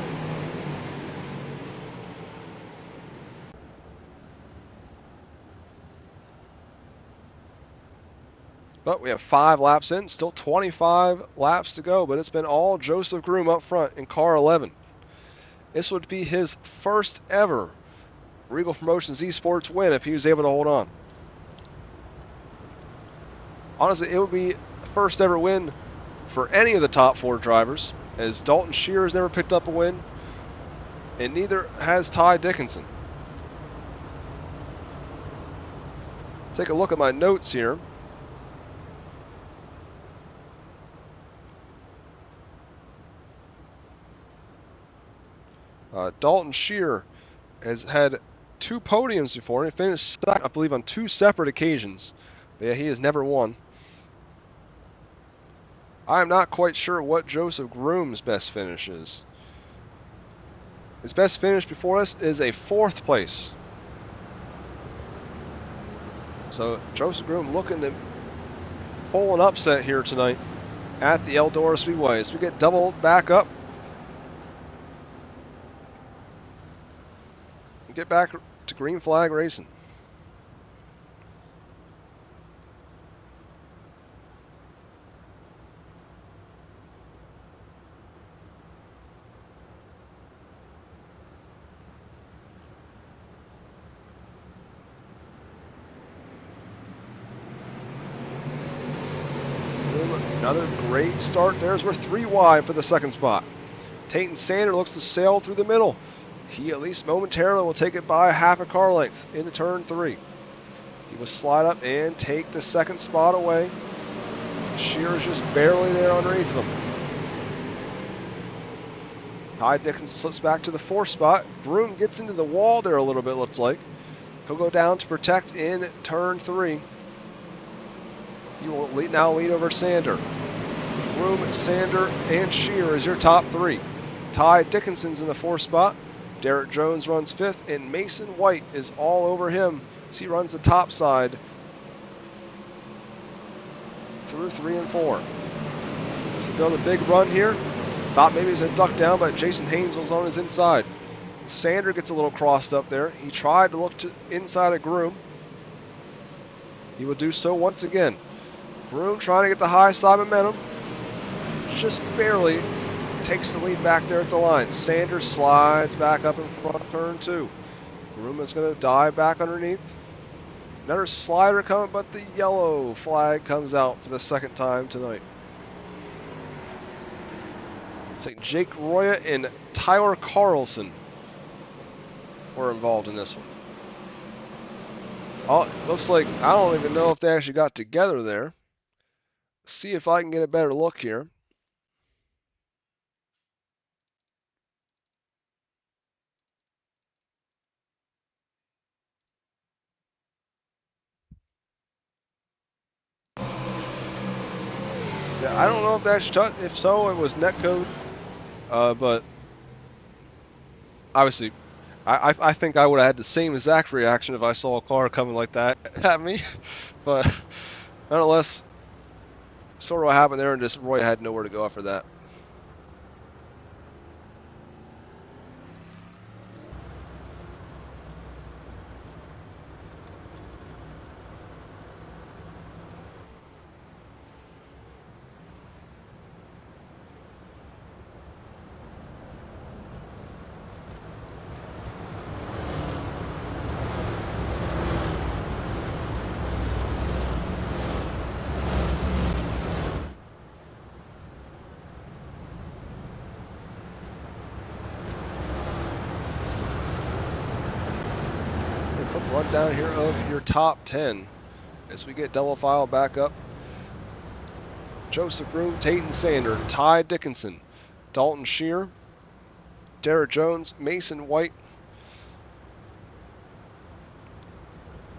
[SPEAKER 1] But we have 5 laps in, still 25 laps to go, but it's been all Joseph Groom up front in car 11. This would be his first ever Reigel Promotions Esports win if he was able to hold on. Honestly, it would be the first ever win for any of the top 4 drivers, as Dalton Shearer has never picked up a win, and neither has Ty Dickinson. Take a look at my notes here. Dalton Shearer has had 2 podiums before, and he finished second, I believe, on 2 separate occasions. But yeah, he has never won. I'm not quite sure what Joseph Groom's best finish is. His best finish before us is a 4th place. So Joseph Groom looking to pull an upset here tonight at the Eldora Speedway as we get doubled back up. Get back to green flag racing. Another great start. There's we're 3 wide for the second spot. Tayton Sander looks to sail through the middle. He at least momentarily will take it by half a car length into turn 3. He will slide up and take the second spot away. Shearer's just barely there underneath of him. Ty Dickinson slips back to the 4th spot. Groom gets into the wall there a little bit, looks like. He'll go down to protect in turn 3. He will now lead over Sander. Groom, Sander, and Shearer is your top 3. Ty Dickinson's in the 4th spot. Derek Jones runs 5th, and Mason White is all over him as he runs the top side through 3 and 4. So build a big run here. Thought maybe he was a duck down, but Jason Haynes was on his inside. Sander gets a little crossed up there. He tried to look to inside of Groom. He will do so once again. Groom trying to get the high side momentum. Just barely takes the lead back there at the line. Sander slides back up in front of turn 2. Groom is going to dive back underneath. Another slider coming, but the yellow flag comes out for the 2nd time tonight. It's like Jake Roya and Tyler Carlson were involved in this one. Oh, it looks like, I don't even know if they actually got together there. See if I can get a better look here. I don't know if that's, if so, it was netcode, but obviously, I think I would have had the same exact reaction if I saw a car coming like that at me, but nonetheless, sort of what happened there, and just Roy had nowhere to go after that. Rundown here of your top 10 as we get double file back up. Joseph Groom, Tayton Sander, Ty Dickinson, Dalton Shear, Derek Jones, Mason White,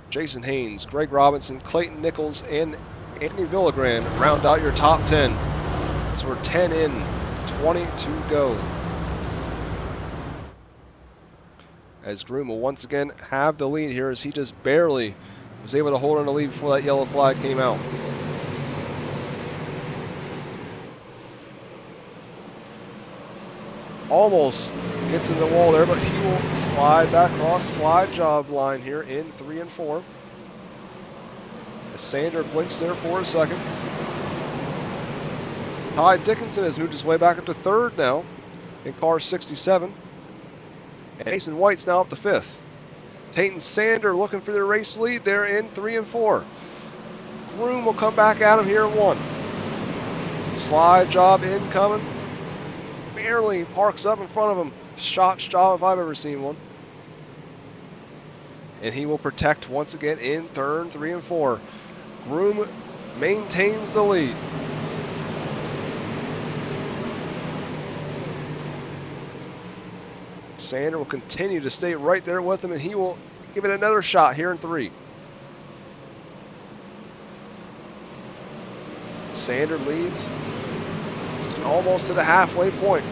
[SPEAKER 1] Jason Haynes, Greg Robinson, Clayton Nichols, and Anthony Villagran round out your top 10. So we're 10 in, 20 to go. As Groom will once again have the lead here as he just barely was able to hold on the lead before that yellow flag came out. Almost gets in the wall there, but he will slide back across, slide job line here in 3 and 4. As Sander blinks there for a second. Ty Dickinson has moved his way back up to 3rd now in car 67. And Mason White's now up to 5th. Tayton Sander looking for the race lead there in 3 and 4. Groom will come back at him here in 1. Slide job incoming. Barely parks up in front of him. Shot job if I've ever seen one. And he will protect once again in turn 3 and 4. Groom maintains the lead. Sander will continue to stay right there with him, and he will give it another shot here in 3. Sander leads almost to the halfway point.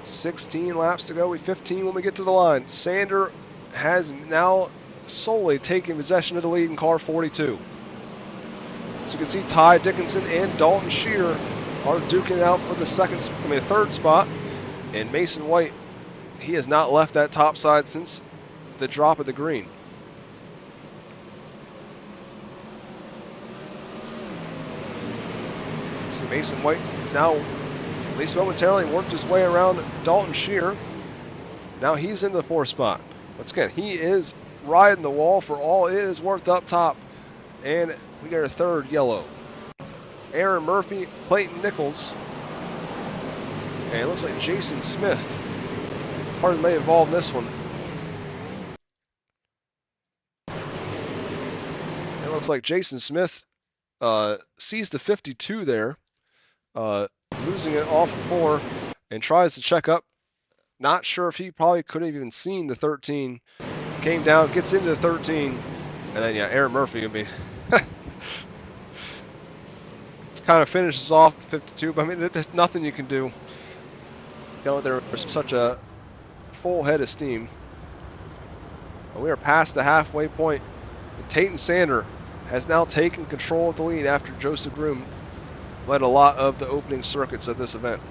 [SPEAKER 1] 16 laps to go. We 15 when we get to the line. Sander has now solely taken possession of the lead in car 42. So you can see Ty Dickinson and Dalton Shear are duking it out for the 3rd spot. And Mason White, he has not left that top side since the drop of the green. So Mason White is now, at least momentarily, worked his way around Dalton Shear. Now he's in the 4th spot. Once again, he is riding the wall for all it is worth up top. And we got a 3rd yellow. Aaron Murphy, Clayton Nichols, and it looks like Jason Smith probably may involve in this one. It looks like Jason Smith sees the 52 there, losing it off of 4, and tries to check up. Not sure if he probably could have even seen the 13. Came down, gets into the 13, and then, yeah, Aaron Murphy, I mean, it's kind kind of finishes off 52, but I mean, there's nothing you can do. You know, there's such a full head of steam. And we are past the halfway point. And Tate Sander has now taken control of the lead after Joseph Groom led a lot of the opening circuits of this event.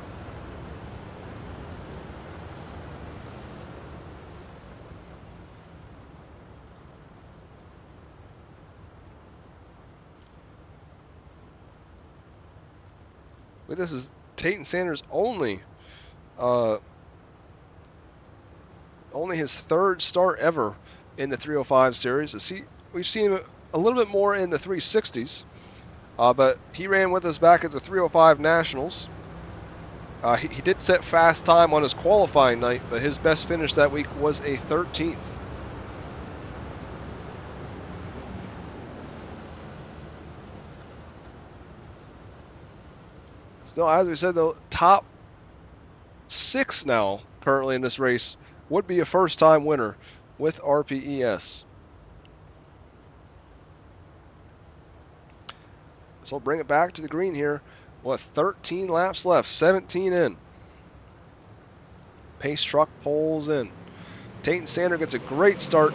[SPEAKER 1] This is Tate Sanders' only his third start ever in the 305 series. We've seen him a little bit more in the 360s, but he ran with us back at the 305 Nationals. He did set fast time on his qualifying night, but his best finish that week was a 13th. So as we said, the top 6 now currently in this race would be a first-time winner with RPES. So we'll bring it back to the green here. What, 13 laps left, 17 in. Pace truck pulls in. Tate Sander gets a great start.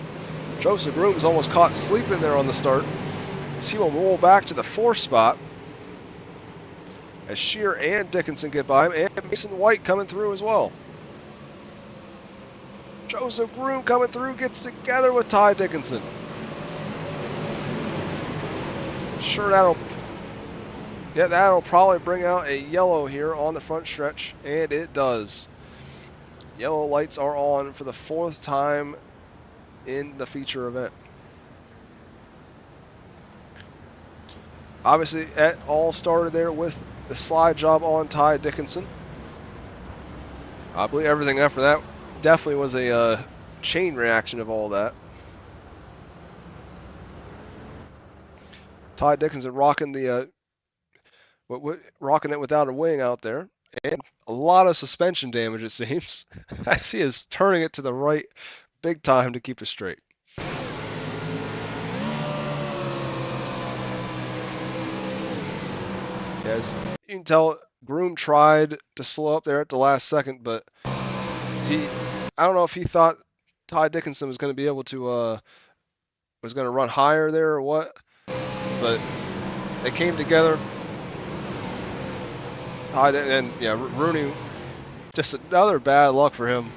[SPEAKER 1] Joseph Groom's almost caught sleeping there on the start. He will roll back to the 4th spot as Shear and Dickinson get by him, and Mason White coming through as well. Joseph Groom coming through, gets together with Ty Dickinson. Sure, that'll probably bring out a yellow here on the front stretch, and it does. Yellow lights are on for the 4th time in the feature event. Obviously, it all started there with the slide job on Ty Dickinson. I believe everything after that definitely was a chain reaction of all that. Ty Dickinson rocking rocking it without a wing out there, and a lot of suspension damage it seems, as he is turning it to the right big time to keep it straight. As you can tell, Groom tried to slow up there at the last second, but I don't know if he thought Ty Dickinson was going to be able to was going to run higher there or what, but they came together. And yeah, Rooney, just another bad luck for him.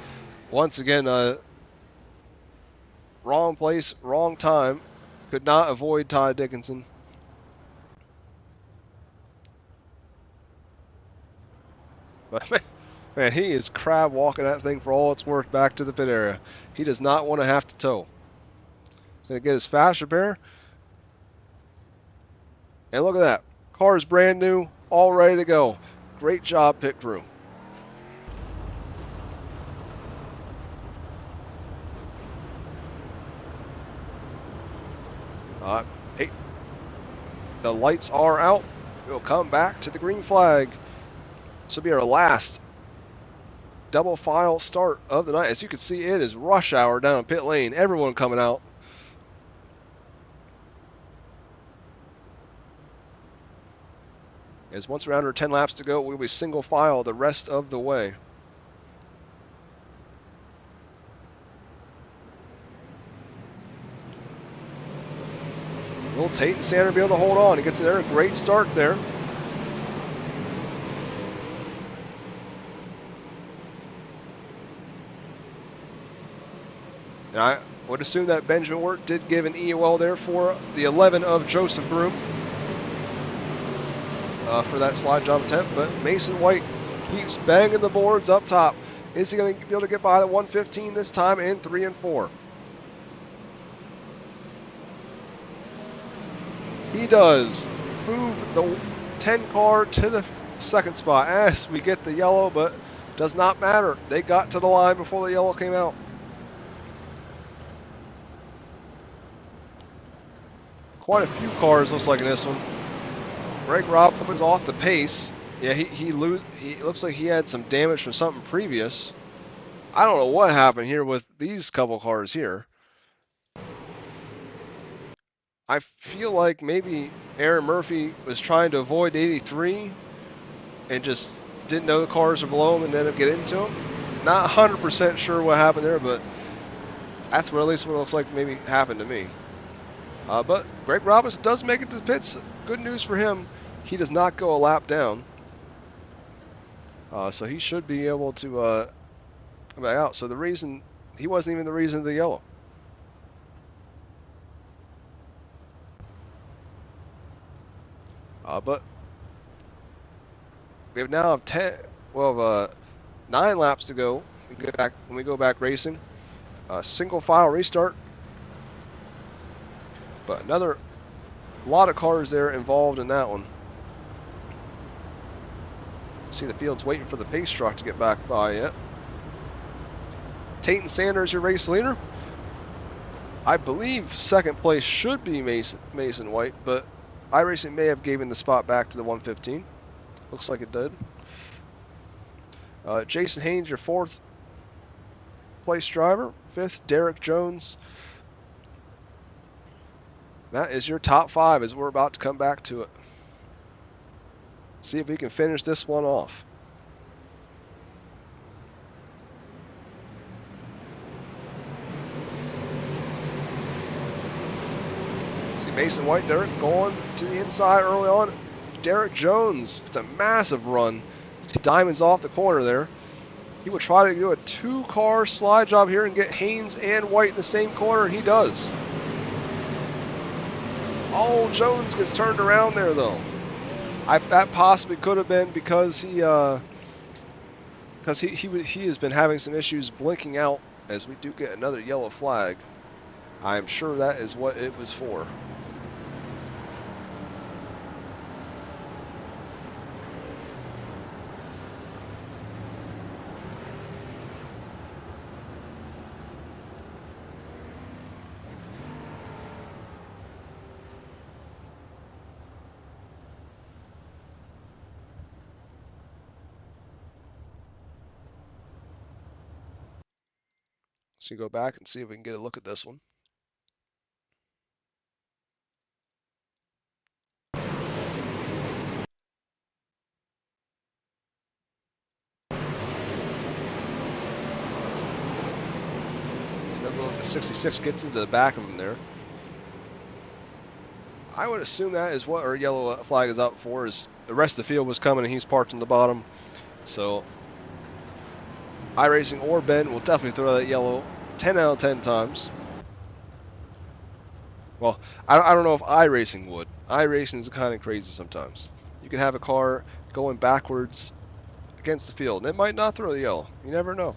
[SPEAKER 1] Once again, wrong place, wrong time. Could not avoid Ty Dickinson. But man, he is crab walking that thing for all it's worth back to the pit area. He does not want to have to tow. He's going to get his fast repair. And look at that. Car is brand new, all ready to go. Great job, pit crew. Hey, the lights are out. We'll come back to the green flag. This will be our last double file start of the night. As you can see, it is rush hour down pit lane. Everyone coming out. As once we're under 10 laps to go, we'll be single file the rest of the way. Will Tate Sander be able to hold on? He gets there, a great start there. And I would assume that Benjamin Wirt did give an EOL there for the 11 of Joseph Groom for that slide job attempt, but Mason White keeps banging the boards up top. Is he going to be able to get by the 115 this time in 3 and 4? He does. Move the 10 car to the 2nd spot as we get the yellow, but does not matter. They got to the line before the yellow came out. Quite a few cars looks like in this one. Greg Robbins off the pace. Yeah, he looks like he had some damage from something previous. I don't know what happened here with these couple cars here. I feel like maybe Aaron Murphy was trying to avoid 83 and just didn't know the cars were below him and ended up getting into him. Not 100% sure what happened there, but that's what at least what it looks like maybe happened to me. But Greg Robinson does make it to the pits. Good news for him. He does not go a lap down. So he should be able to come back out. So the reason, he wasn't even the reason of the yellow. But we have now 9 laps to go. When we go back racing. Single file restart. But a lot of cars there involved in that one. See the field's waiting for the pace truck to get back by yet. Tayton Sanders, your race leader. I believe second place should be Mason White, but iRacing may have given the spot back to the 115. Looks like it did. Jason Haynes, your 4th place driver. 5th, Derek Jones. That is your top 5 as we're about to come back to it. See if we can finish this one off. See Mason White there going to the inside early on. Derek Jones, it's a massive run. See Diamond's off the corner there. He will try to do a 2-car slide job here and get Haynes and White in the same corner, and he does. Oh, Jones gets turned around there though. That possibly could have been because he has been having some issues blinking out as we do get another yellow flag. I'm sure that is what it was for. So you go back and see if we can get a look at this one. Does look like the 66 gets into the back of him there. I would assume that is what our yellow flag is out for, is the rest of the field was coming and he's parked on the bottom. So iRacing or Ben will definitely throw that yellow 10 out of 10 times. Well, I don't know if iRacing would. iRacing is kind of crazy sometimes. You can have a car going backwards against the field, and it might not throw the yellow. You never know.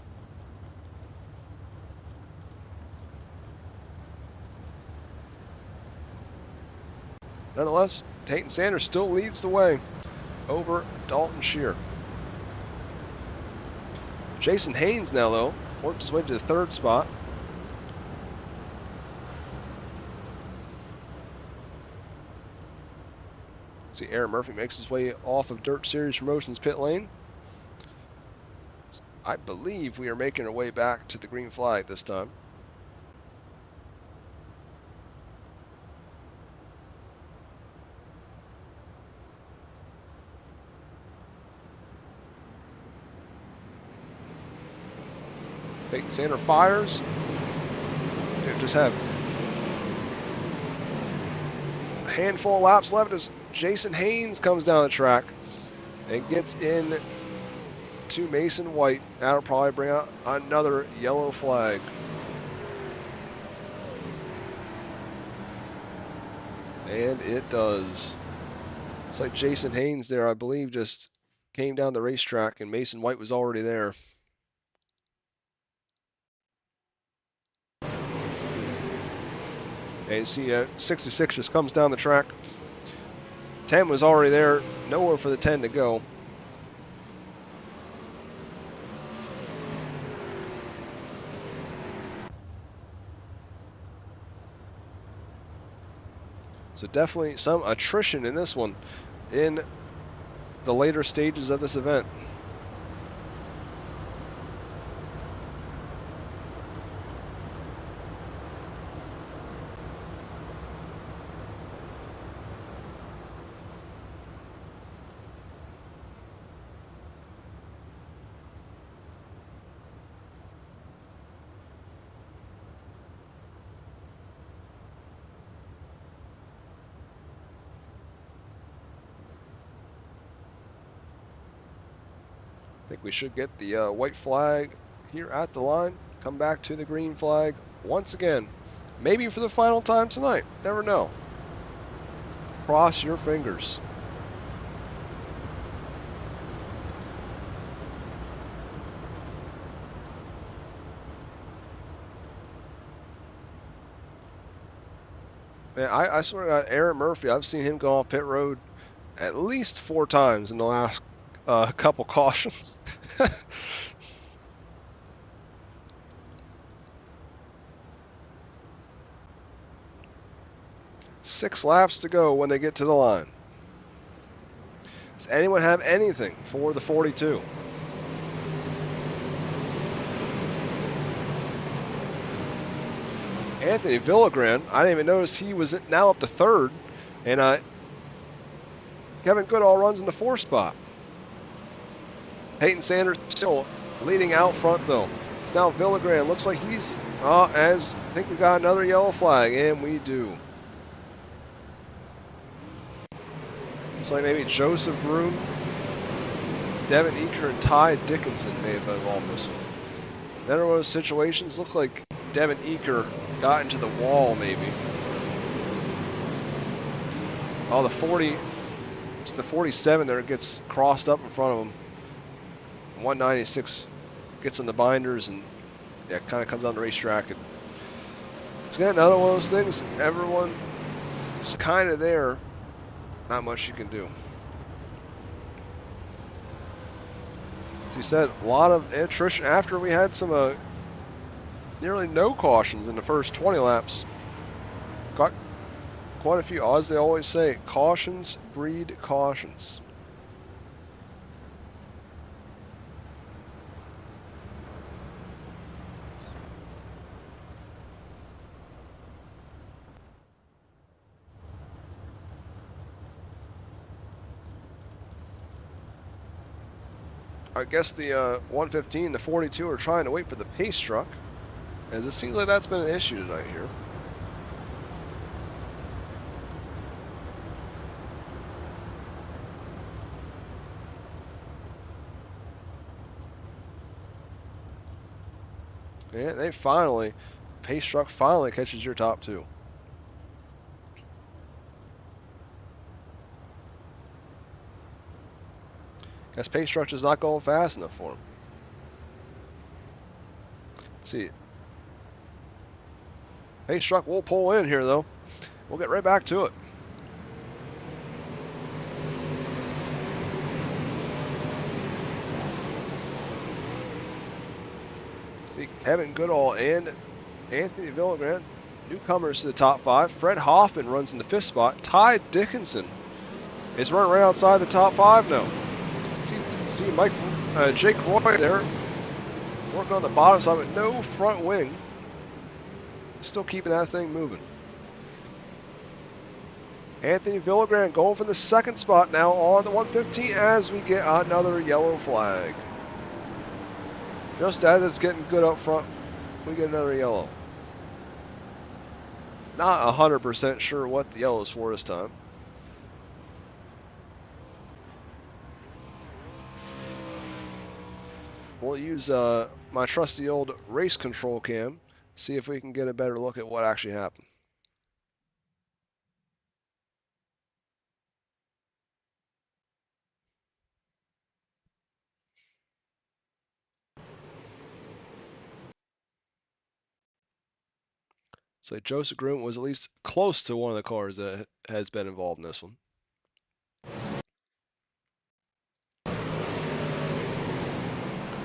[SPEAKER 1] Nonetheless, Tayton Sanders still leads the way over Dalton Shear. Jason Haynes now, though, worked his way to the 3rd spot. See, Aaron Murphy makes his way off of Dirt Series Promotions pit lane. I believe we are making our way back to the green flag this time. Tayton Sanders fires. We just have a handful of laps left as Jason Haynes comes down the track and gets in to Mason White. That'll probably bring out another yellow flag. And it does. It's like Jason Haynes there, I believe, just came down the racetrack and Mason White was already there. And you see 66 just comes down the track. 10 was already there, nowhere for the 10 to go. So definitely some attrition in this one in the later stages of this event. think we should get the white flag here at the line. Come back to the green flag once again. Maybe for the final time tonight. Never know. Cross your fingers. Man, I swear to God, Aaron Murphy, I've seen him go off pit road at least 4 times in the last couple cautions. 6 laps to go when they get to the line. Does anyone have anything for the 42? Anthony Villagran, I didn't even notice he was now up to 3rd, and Kevin Goodall runs in the 4th spot. Peyton Sanders still leading out front though. It's now Villagran. Looks like he's, as I think we got another yellow flag, and we do. Looks like maybe Joseph Groom, Devin Eaker, and Ty Dickinson may have been involved in this one. Another one of those situations, looked like Devin Eaker got into the wall maybe. Oh, the 40, it's the 47 there gets crossed up in front of him. 196 gets in the binders and yeah, kind of comes on the racetrack. And it's again another one of those things. Everyone is kind of there. Not much you can do. As you said, a lot of attrition after we had some nearly no cautions in the first 20 laps. Got quite a few, as they always say, cautions breed cautions. I guess the 115, the 42 are trying to wait for the pace truck, as it seems like that's been an issue tonight here. And they finally, pace truck finally catches your top 2. Guess pace truck is not going fast enough for him. See, pace truck will pull in here though. We'll get right back to it. See, Kevin Goodall and Anthony Villagran, newcomers to the top 5. Fred Hoffman runs in the 5th spot. Ty Dickinson is running right outside the top 5 now. See Jake Roy there, working on the bottom side with no front wing. Still keeping that thing moving. Anthony Villagran going for the 2nd spot now on the 115 as we get another yellow flag. Just as it's getting good up front, we get another yellow. Not 100% sure what the yellow is for this time. We'll use my trusty old race control cam, see if we can get a better look at what actually happened. So Joseph Groom was at least close to one of the cars that has been involved in this one.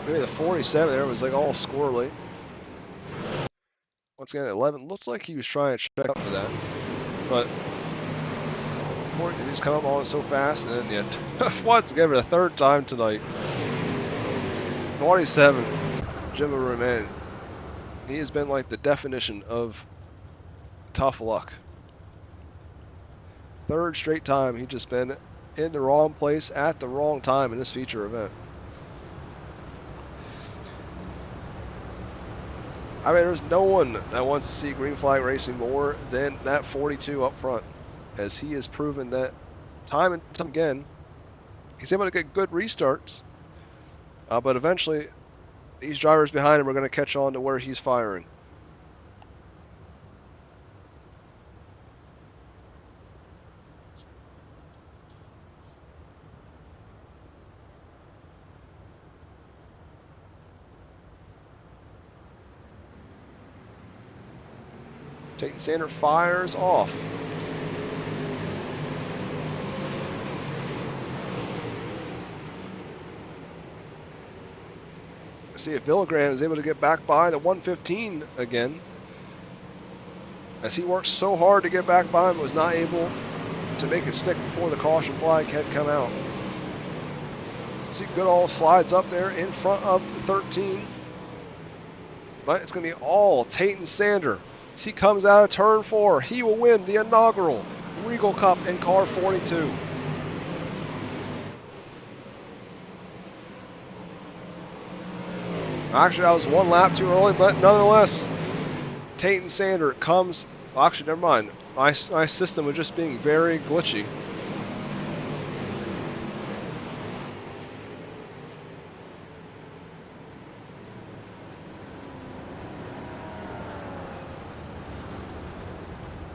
[SPEAKER 1] Maybe the 47 there was like all squirrely. Once again, 11 looks like he was trying to check up for that, but he just come up on it so fast, and then yeah, once again for the 3rd time tonight. 27, Jim Roman. He has been like the definition of tough luck. 3rd straight time he just been in the wrong place at the wrong time in this feature event. I mean, there's no one that wants to see green flag racing more than that 42 up front, as he has proven that time and time again, he's able to get good restarts But eventually, these drivers behind him are going to catch on to where he's firing. Tate Sander fires off. See if Villagran is able to get back by the 115 again. As he worked so hard to get back by him, was not able to make it stick before the caution flag had come out. See Goodall slides up there in front of the 13. But it's going to be all Tate Sander. As he comes out of turn 4, he will win the inaugural Regal Cup in car 42. Actually, that was one lap too early, but nonetheless, Tate Sander comes. Well, actually, never mind. My system was just being very glitchy.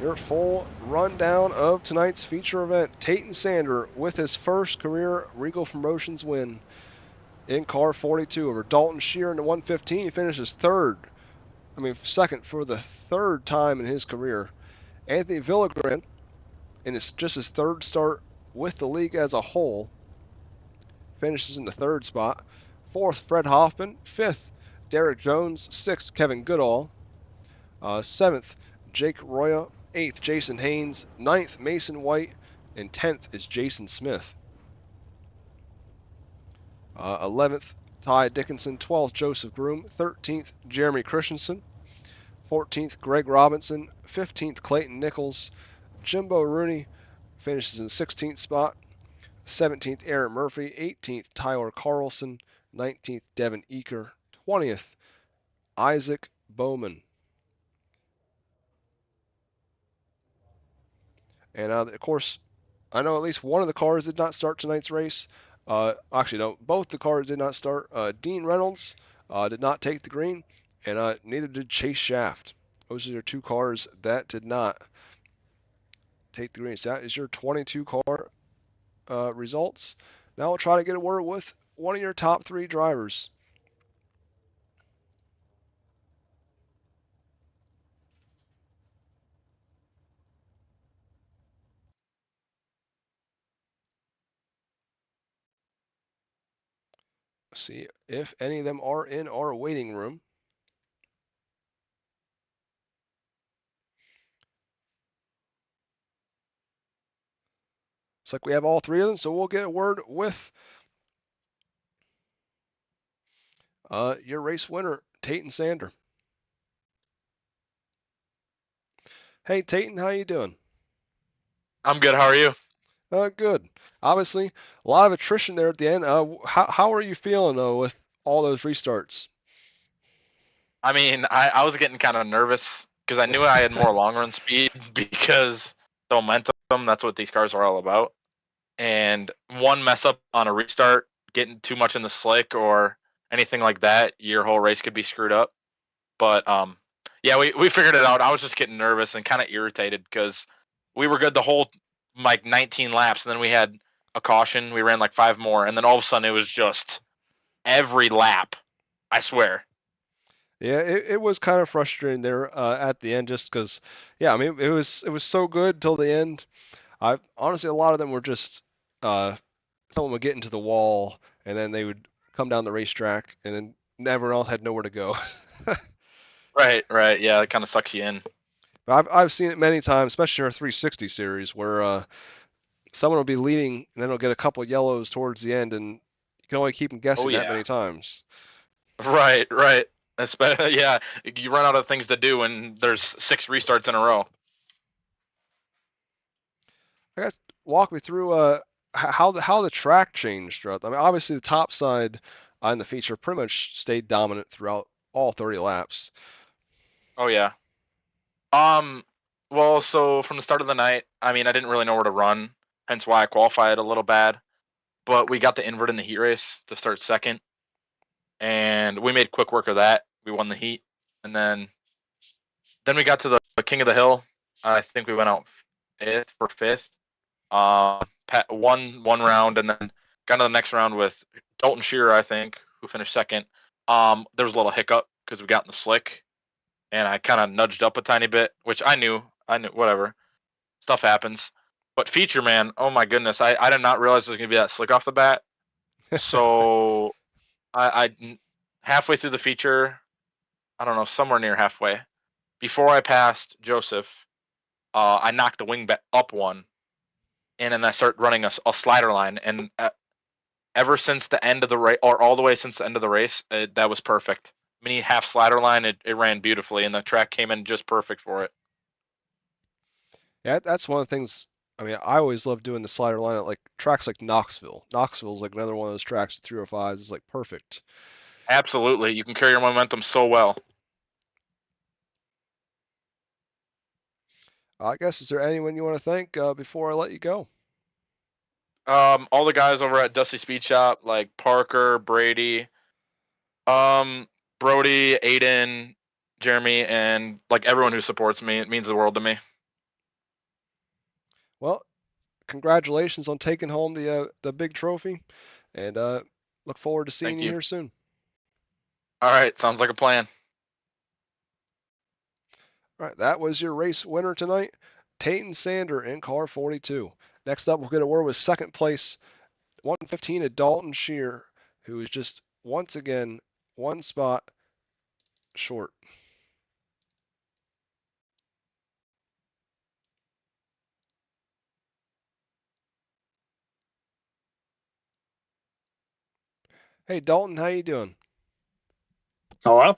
[SPEAKER 1] Your full rundown of tonight's feature event. Tate Sander with his first career Regal Promotions win in car 42 over Dalton Shear in the 115. He finishes second for the third time in his career. Anthony Villagran, in just his third start with the league as a whole, finishes in the third spot. Fourth, Fred Hoffman. Fifth, Derek Jones. Sixth, Kevin Goodall. Seventh, Jake Roya. Eighth, Jason Haynes. Ninth, Mason White. And 10th is Jason Smith. 11th, Ty Dickinson. 12th, Joseph Groom. 13th, Jeremy Christensen. 14th, Greg Robinson. 15th, Clayton Nichols. Jimbo Rooney finishes in the 16th spot. 17th, Aaron Murphy. 18th, Tyler Carlson. 19th, Devin Eaker. 20th, Isaac Bowman. And of course, I know at least one of the cars did not start tonight's race. Actually, no, both the cars did not start. Dean Reynolds did not take the green, and neither did Chase Shaft. Those are your two cars that did not take the green. So that is your 22 car results. Now we'll try to get a word with one of your top 3 drivers. See if any of them are in our waiting room. Looks like we have all 3 of them, so we'll get a word with your race winner, Tate Sander. Hey, Tate, how you doing?
[SPEAKER 2] I'm good. How are you?
[SPEAKER 1] Good. Obviously, a lot of attrition there at the end. How are you feeling with all those restarts?
[SPEAKER 2] I mean, I was getting kind of nervous because I knew I had more long run speed because the momentum, that's what these cars are all about. And one mess up on a restart, getting too much in the slick or anything like that, your whole race could be screwed up. But yeah, we figured it out. I was just getting nervous and kind of irritated because we were good the whole like 19 laps, and then we had a caution. We ran like 5 more, and then all of a sudden it was just every lap. I swear.
[SPEAKER 1] Yeah, it was kind of frustrating there at the end, just because. Yeah, I mean, it was so good till the end. I honestly, a lot of them were just someone would get into the wall, and then they would come down the racetrack, and then everyone else had nowhere to go.
[SPEAKER 2] Right, right. Yeah, it kind of sucks you in.
[SPEAKER 1] I've seen it many times, especially in our 360 series, where someone will be leading, and then they'll get a couple yellows towards the end, and you can only keep them
[SPEAKER 2] Oh
[SPEAKER 1] guessing that
[SPEAKER 2] yeah.
[SPEAKER 1] many times.
[SPEAKER 2] Right, right. Yeah, you run out of things to do when there's 6 restarts in a row.
[SPEAKER 1] I guess walk me through how the track changed throughout. I mean, obviously the top side on the feature pretty much stayed dominant throughout all 30 laps.
[SPEAKER 2] Oh yeah. Um well, so from the start of the night, I mean, I didn't really know where to run, hence why I qualified a little bad, but we got the invert in the heat race to start second. and we made quick work of that. We won the heat, and then we got to the King of the Hill. I think we went out fifth. Won one round, and then got to the next round with 𝐒𝐻𝐿, I think, who finished second. There was a little hiccup because we got in the slick, and I kind of nudged up a tiny bit, which I knew, whatever. Stuff happens. But feature, man, oh my goodness, I did not realize it was going to be that slick off the bat. So I halfway through the feature, I don't know, somewhere near halfway, before I passed Joseph, I knocked the wing up one, and then I started running a slider line, and ever since the end of the race, or all the way since the end of the race, that was perfect. Mini half slider line, it ran beautifully, and the track came in just perfect for it.
[SPEAKER 1] Yeah, that's one of the things. I mean, I always love doing the slider line at like tracks like Knoxville. Knoxville is like another one of those tracks. 305s is like perfect.
[SPEAKER 2] Absolutely, you can carry your momentum so well.
[SPEAKER 1] I guess, is there anyone you want to thank before I let you go?
[SPEAKER 2] All the guys over at Dusty Speed Shop, like Parker, Brady, Brody, Aiden, Jeremy, and like everyone who supports me. It means the world to me.
[SPEAKER 1] Well, congratulations on taking home the big trophy, and look forward to seeing
[SPEAKER 2] Thank
[SPEAKER 1] you
[SPEAKER 2] you.
[SPEAKER 1] here soon.
[SPEAKER 2] All right, sounds like a plan.
[SPEAKER 1] All right, that was your race winner tonight, Tayton Sander in car 42. Next up, we'll get a word with second place, 115 at 𝐒𝐻𝐿, who is just once again one spot short. Hey Dalton, how you doing?
[SPEAKER 3] Hello?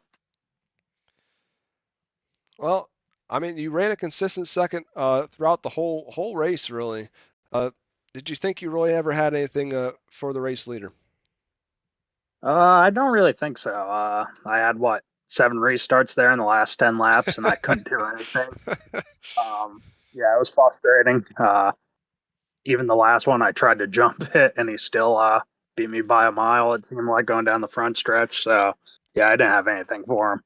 [SPEAKER 1] Well, I mean, you ran a consistent second throughout the whole race, really. Did you think you really ever had anything for the race leader?
[SPEAKER 3] I don't really think so. I had 7 restarts there in the last 10 laps, and I couldn't do anything. Yeah, it was frustrating. Even the last one, I tried to jump it, and he still beat me by a mile. It seemed like going down the front stretch. So yeah, I didn't have anything for him.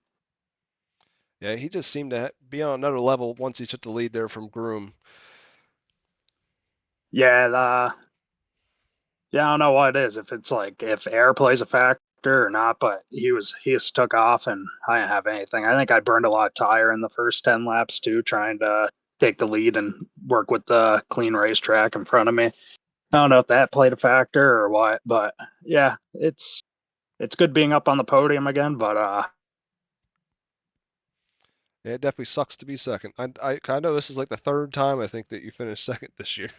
[SPEAKER 1] Yeah, he just seemed to be on another level once he took the lead there from Groom.
[SPEAKER 3] Yeah, yeah, I don't know what it is. If it's like if air plays a factor or not, but he just took off, and I didn't have anything. I think I burned a lot of tire in the first 10 laps too, trying to take the lead and work with the clean racetrack in front of me. I don't know if that played a factor or what, but yeah, it's good being up on the podium again. But
[SPEAKER 1] Yeah, it definitely sucks to be second. I know this is like the third time I think that you finished second this year.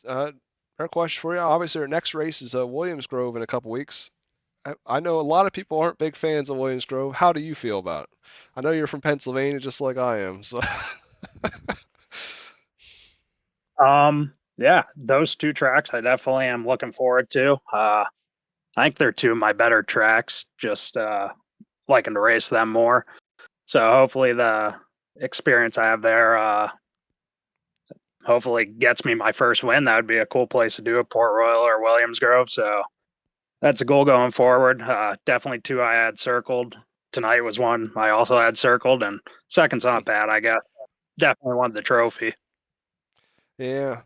[SPEAKER 1] Our question for you. Obviously, our next race is Williams Grove in a couple weeks. I know a lot of people aren't big fans of Williams Grove. How do you feel about it? I know you're from Pennsylvania, just like I am. So,
[SPEAKER 3] yeah, those 2 tracks I definitely am looking forward to. I think they're 2 of my better tracks. Just liking to race them more. So hopefully the experience I have there hopefully gets me my first win. That would be a cool place to do it, Port Royal or Williams Grove. So that's a goal going forward. Definitely 2 I had circled. Tonight was one I also had circled, and second's not bad, I guess. Definitely won the trophy.
[SPEAKER 1] yeah,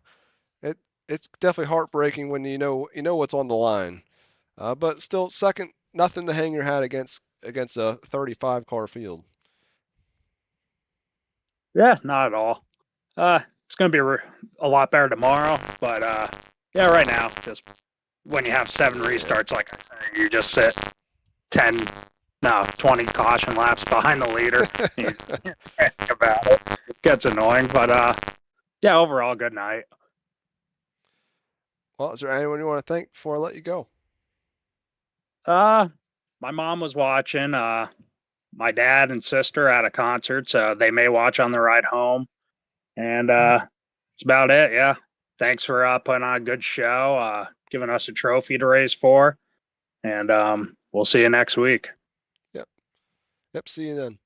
[SPEAKER 1] it's definitely heartbreaking when you know what's on the line. But still, second, nothing to hang your hat against a 35 car field.
[SPEAKER 3] Yeah, not at all. It's going to be a lot better tomorrow, but yeah, right now, just when you have 7 restarts, like I said, you just sit 20 caution laps behind the leader. You think about it. It gets annoying, but yeah, overall, good night.
[SPEAKER 1] Well, is there anyone you want to thank before I let you go?
[SPEAKER 3] My mom was watching. My dad and sister at a concert, so they may watch on the ride home. And that's about it. Yeah. Thanks for putting on a good show, giving us a trophy to race for. And we'll see you next week.
[SPEAKER 1] Yep. See you then.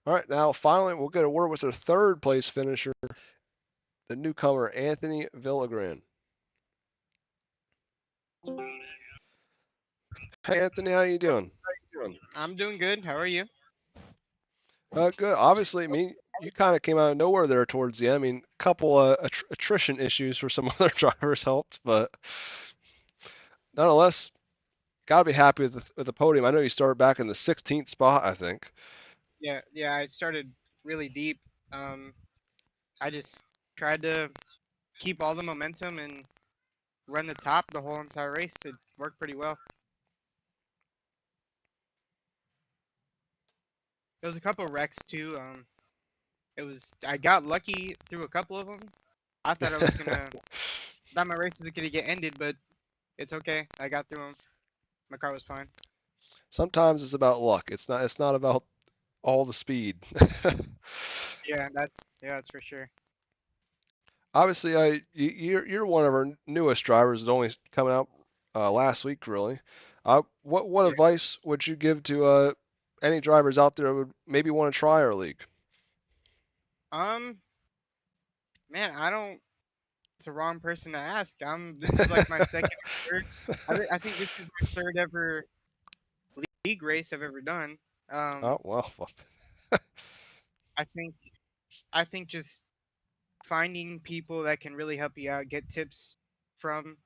[SPEAKER 1] All right, now finally we'll get a word with the third place finisher, the newcomer Anthony Villagran. Hey Anthony, how you doing?
[SPEAKER 4] I'm doing good. How are you?
[SPEAKER 1] Good. Obviously, I mean, you kind of came out of nowhere there towards the end. I mean, a couple attrition issues for some other drivers helped, but nonetheless, gotta be happy with the podium. I know you started back in the 16th spot, I think.
[SPEAKER 4] Yeah. I started really deep. Um, I just tried to keep all the momentum and run the top the whole entire race. It worked pretty well. There was a couple wrecks too. I got lucky through a couple of them. I thought thought my race was gonna get ended, but it's okay. I got through them. My car was fine.
[SPEAKER 1] Sometimes it's about luck. It's not about all the speed.
[SPEAKER 4] That's for sure.
[SPEAKER 1] Obviously, you're one of our newest drivers. Is only coming out last week, really. What
[SPEAKER 4] Yeah.
[SPEAKER 1] advice would you give to any drivers out there who would maybe want to try our league?
[SPEAKER 4] Um, man, I don't. It's the wrong person to ask. This is like my second or third. I think this is my third ever league race I've ever done. Um,
[SPEAKER 1] Oh well,
[SPEAKER 4] I think just finding people that can really help you out, get tips from,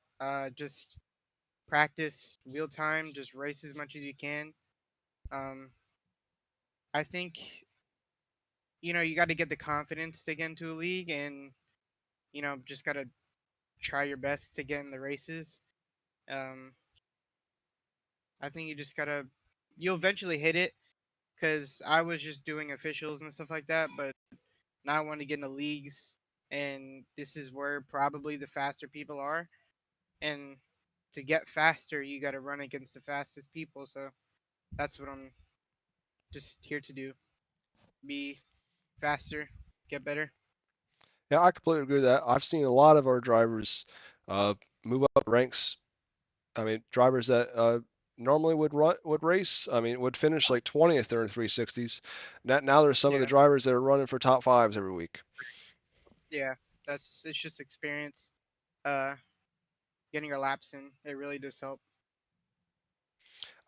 [SPEAKER 4] just practice real time, just race as much as you can. Um, I think you got to get the confidence to get into a league, and just got to try your best to get in the races. Um, I think you just gotta you'll eventually hit it because I was just doing officials and stuff like that, but now I want to get into leagues, and this is where probably the faster people are. And to get faster, you got to run against the fastest people. So that's what I'm just here to do: be faster, get better.
[SPEAKER 1] yeah, I completely agree with that. I've seen a lot of our drivers uh, move up ranks. I mean, drivers that normally would race. I mean, would finish like 20th or in 360s. Now there's some of the
[SPEAKER 4] Yeah,
[SPEAKER 1] drivers that are running for top fives every week.
[SPEAKER 4] yeah. It's just experience. Uh, Getting your laps in, it really does help.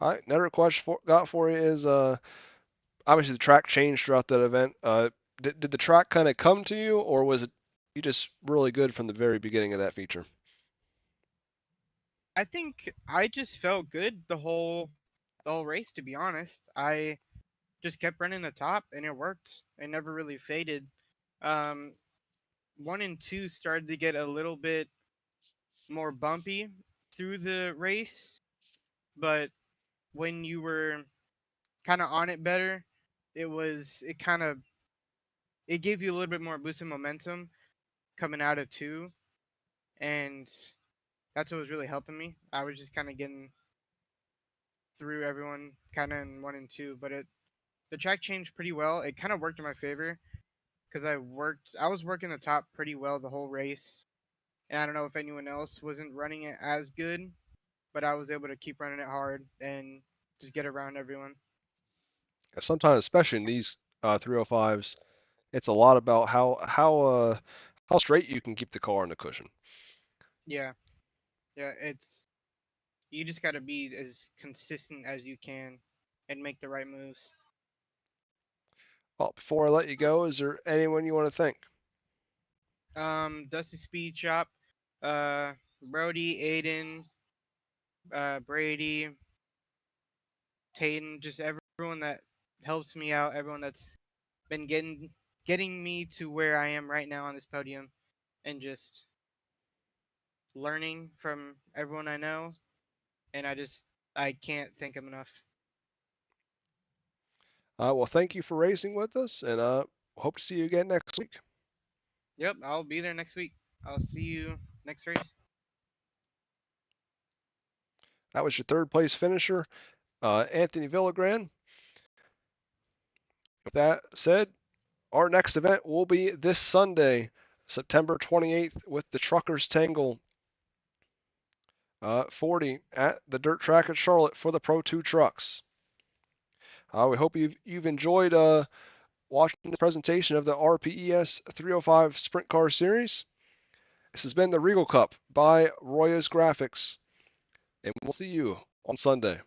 [SPEAKER 1] All right, another question got for you is obviously the track changed throughout that event. Did the track kind of come to you, or was it you just really good from the very beginning of that feature?
[SPEAKER 4] I think I just felt good the whole race. To be honest, I just kept running the top, and it worked. It never really faded. Um, 1 and 2 started to get a little bit more bumpy through the race, but when you were kind of on it better, it kind of it gave you a little bit more boost of momentum coming out of 2, and that's what was really helping me. I was just kind of getting through everyone kind of in 1 and 2, but the track changed pretty well. It kind of worked in my favor because I was working the top pretty well the whole race. And I don't know if anyone else wasn't running it as good, but I was able to keep running it hard and just get around everyone.
[SPEAKER 1] Sometimes, especially in these 305s, it's a lot about how straight you can keep the car on the cushion.
[SPEAKER 4] Yeah, yeah, you just got to be as consistent as you can and make the right moves.
[SPEAKER 1] Well, before I let you go, is there anyone you want to thank?
[SPEAKER 4] Dusty Speed Shop, uh, Brody, Aiden, Brady, Tatum, just everyone that helps me out, everyone that's been getting me to where I am right now on this podium, and just learning from everyone I know, and I can't thank them enough.
[SPEAKER 1] Well, thank you for racing with us, and hope to see you again next week.
[SPEAKER 4] Yep, I'll be there next week. I'll see you next race.
[SPEAKER 1] That was your third place finisher, Anthony Villagran. With that said, our next event will be this Sunday, September 28th, with the Truckers Tangle 40 at the dirt track at Charlotte for the Pro 2 trucks. We hope you've enjoyed watching the presentation of the RPES 305 Sprint Car Series. This has been the Reigel Cup by Royas Graphics, and we'll see you on Sunday.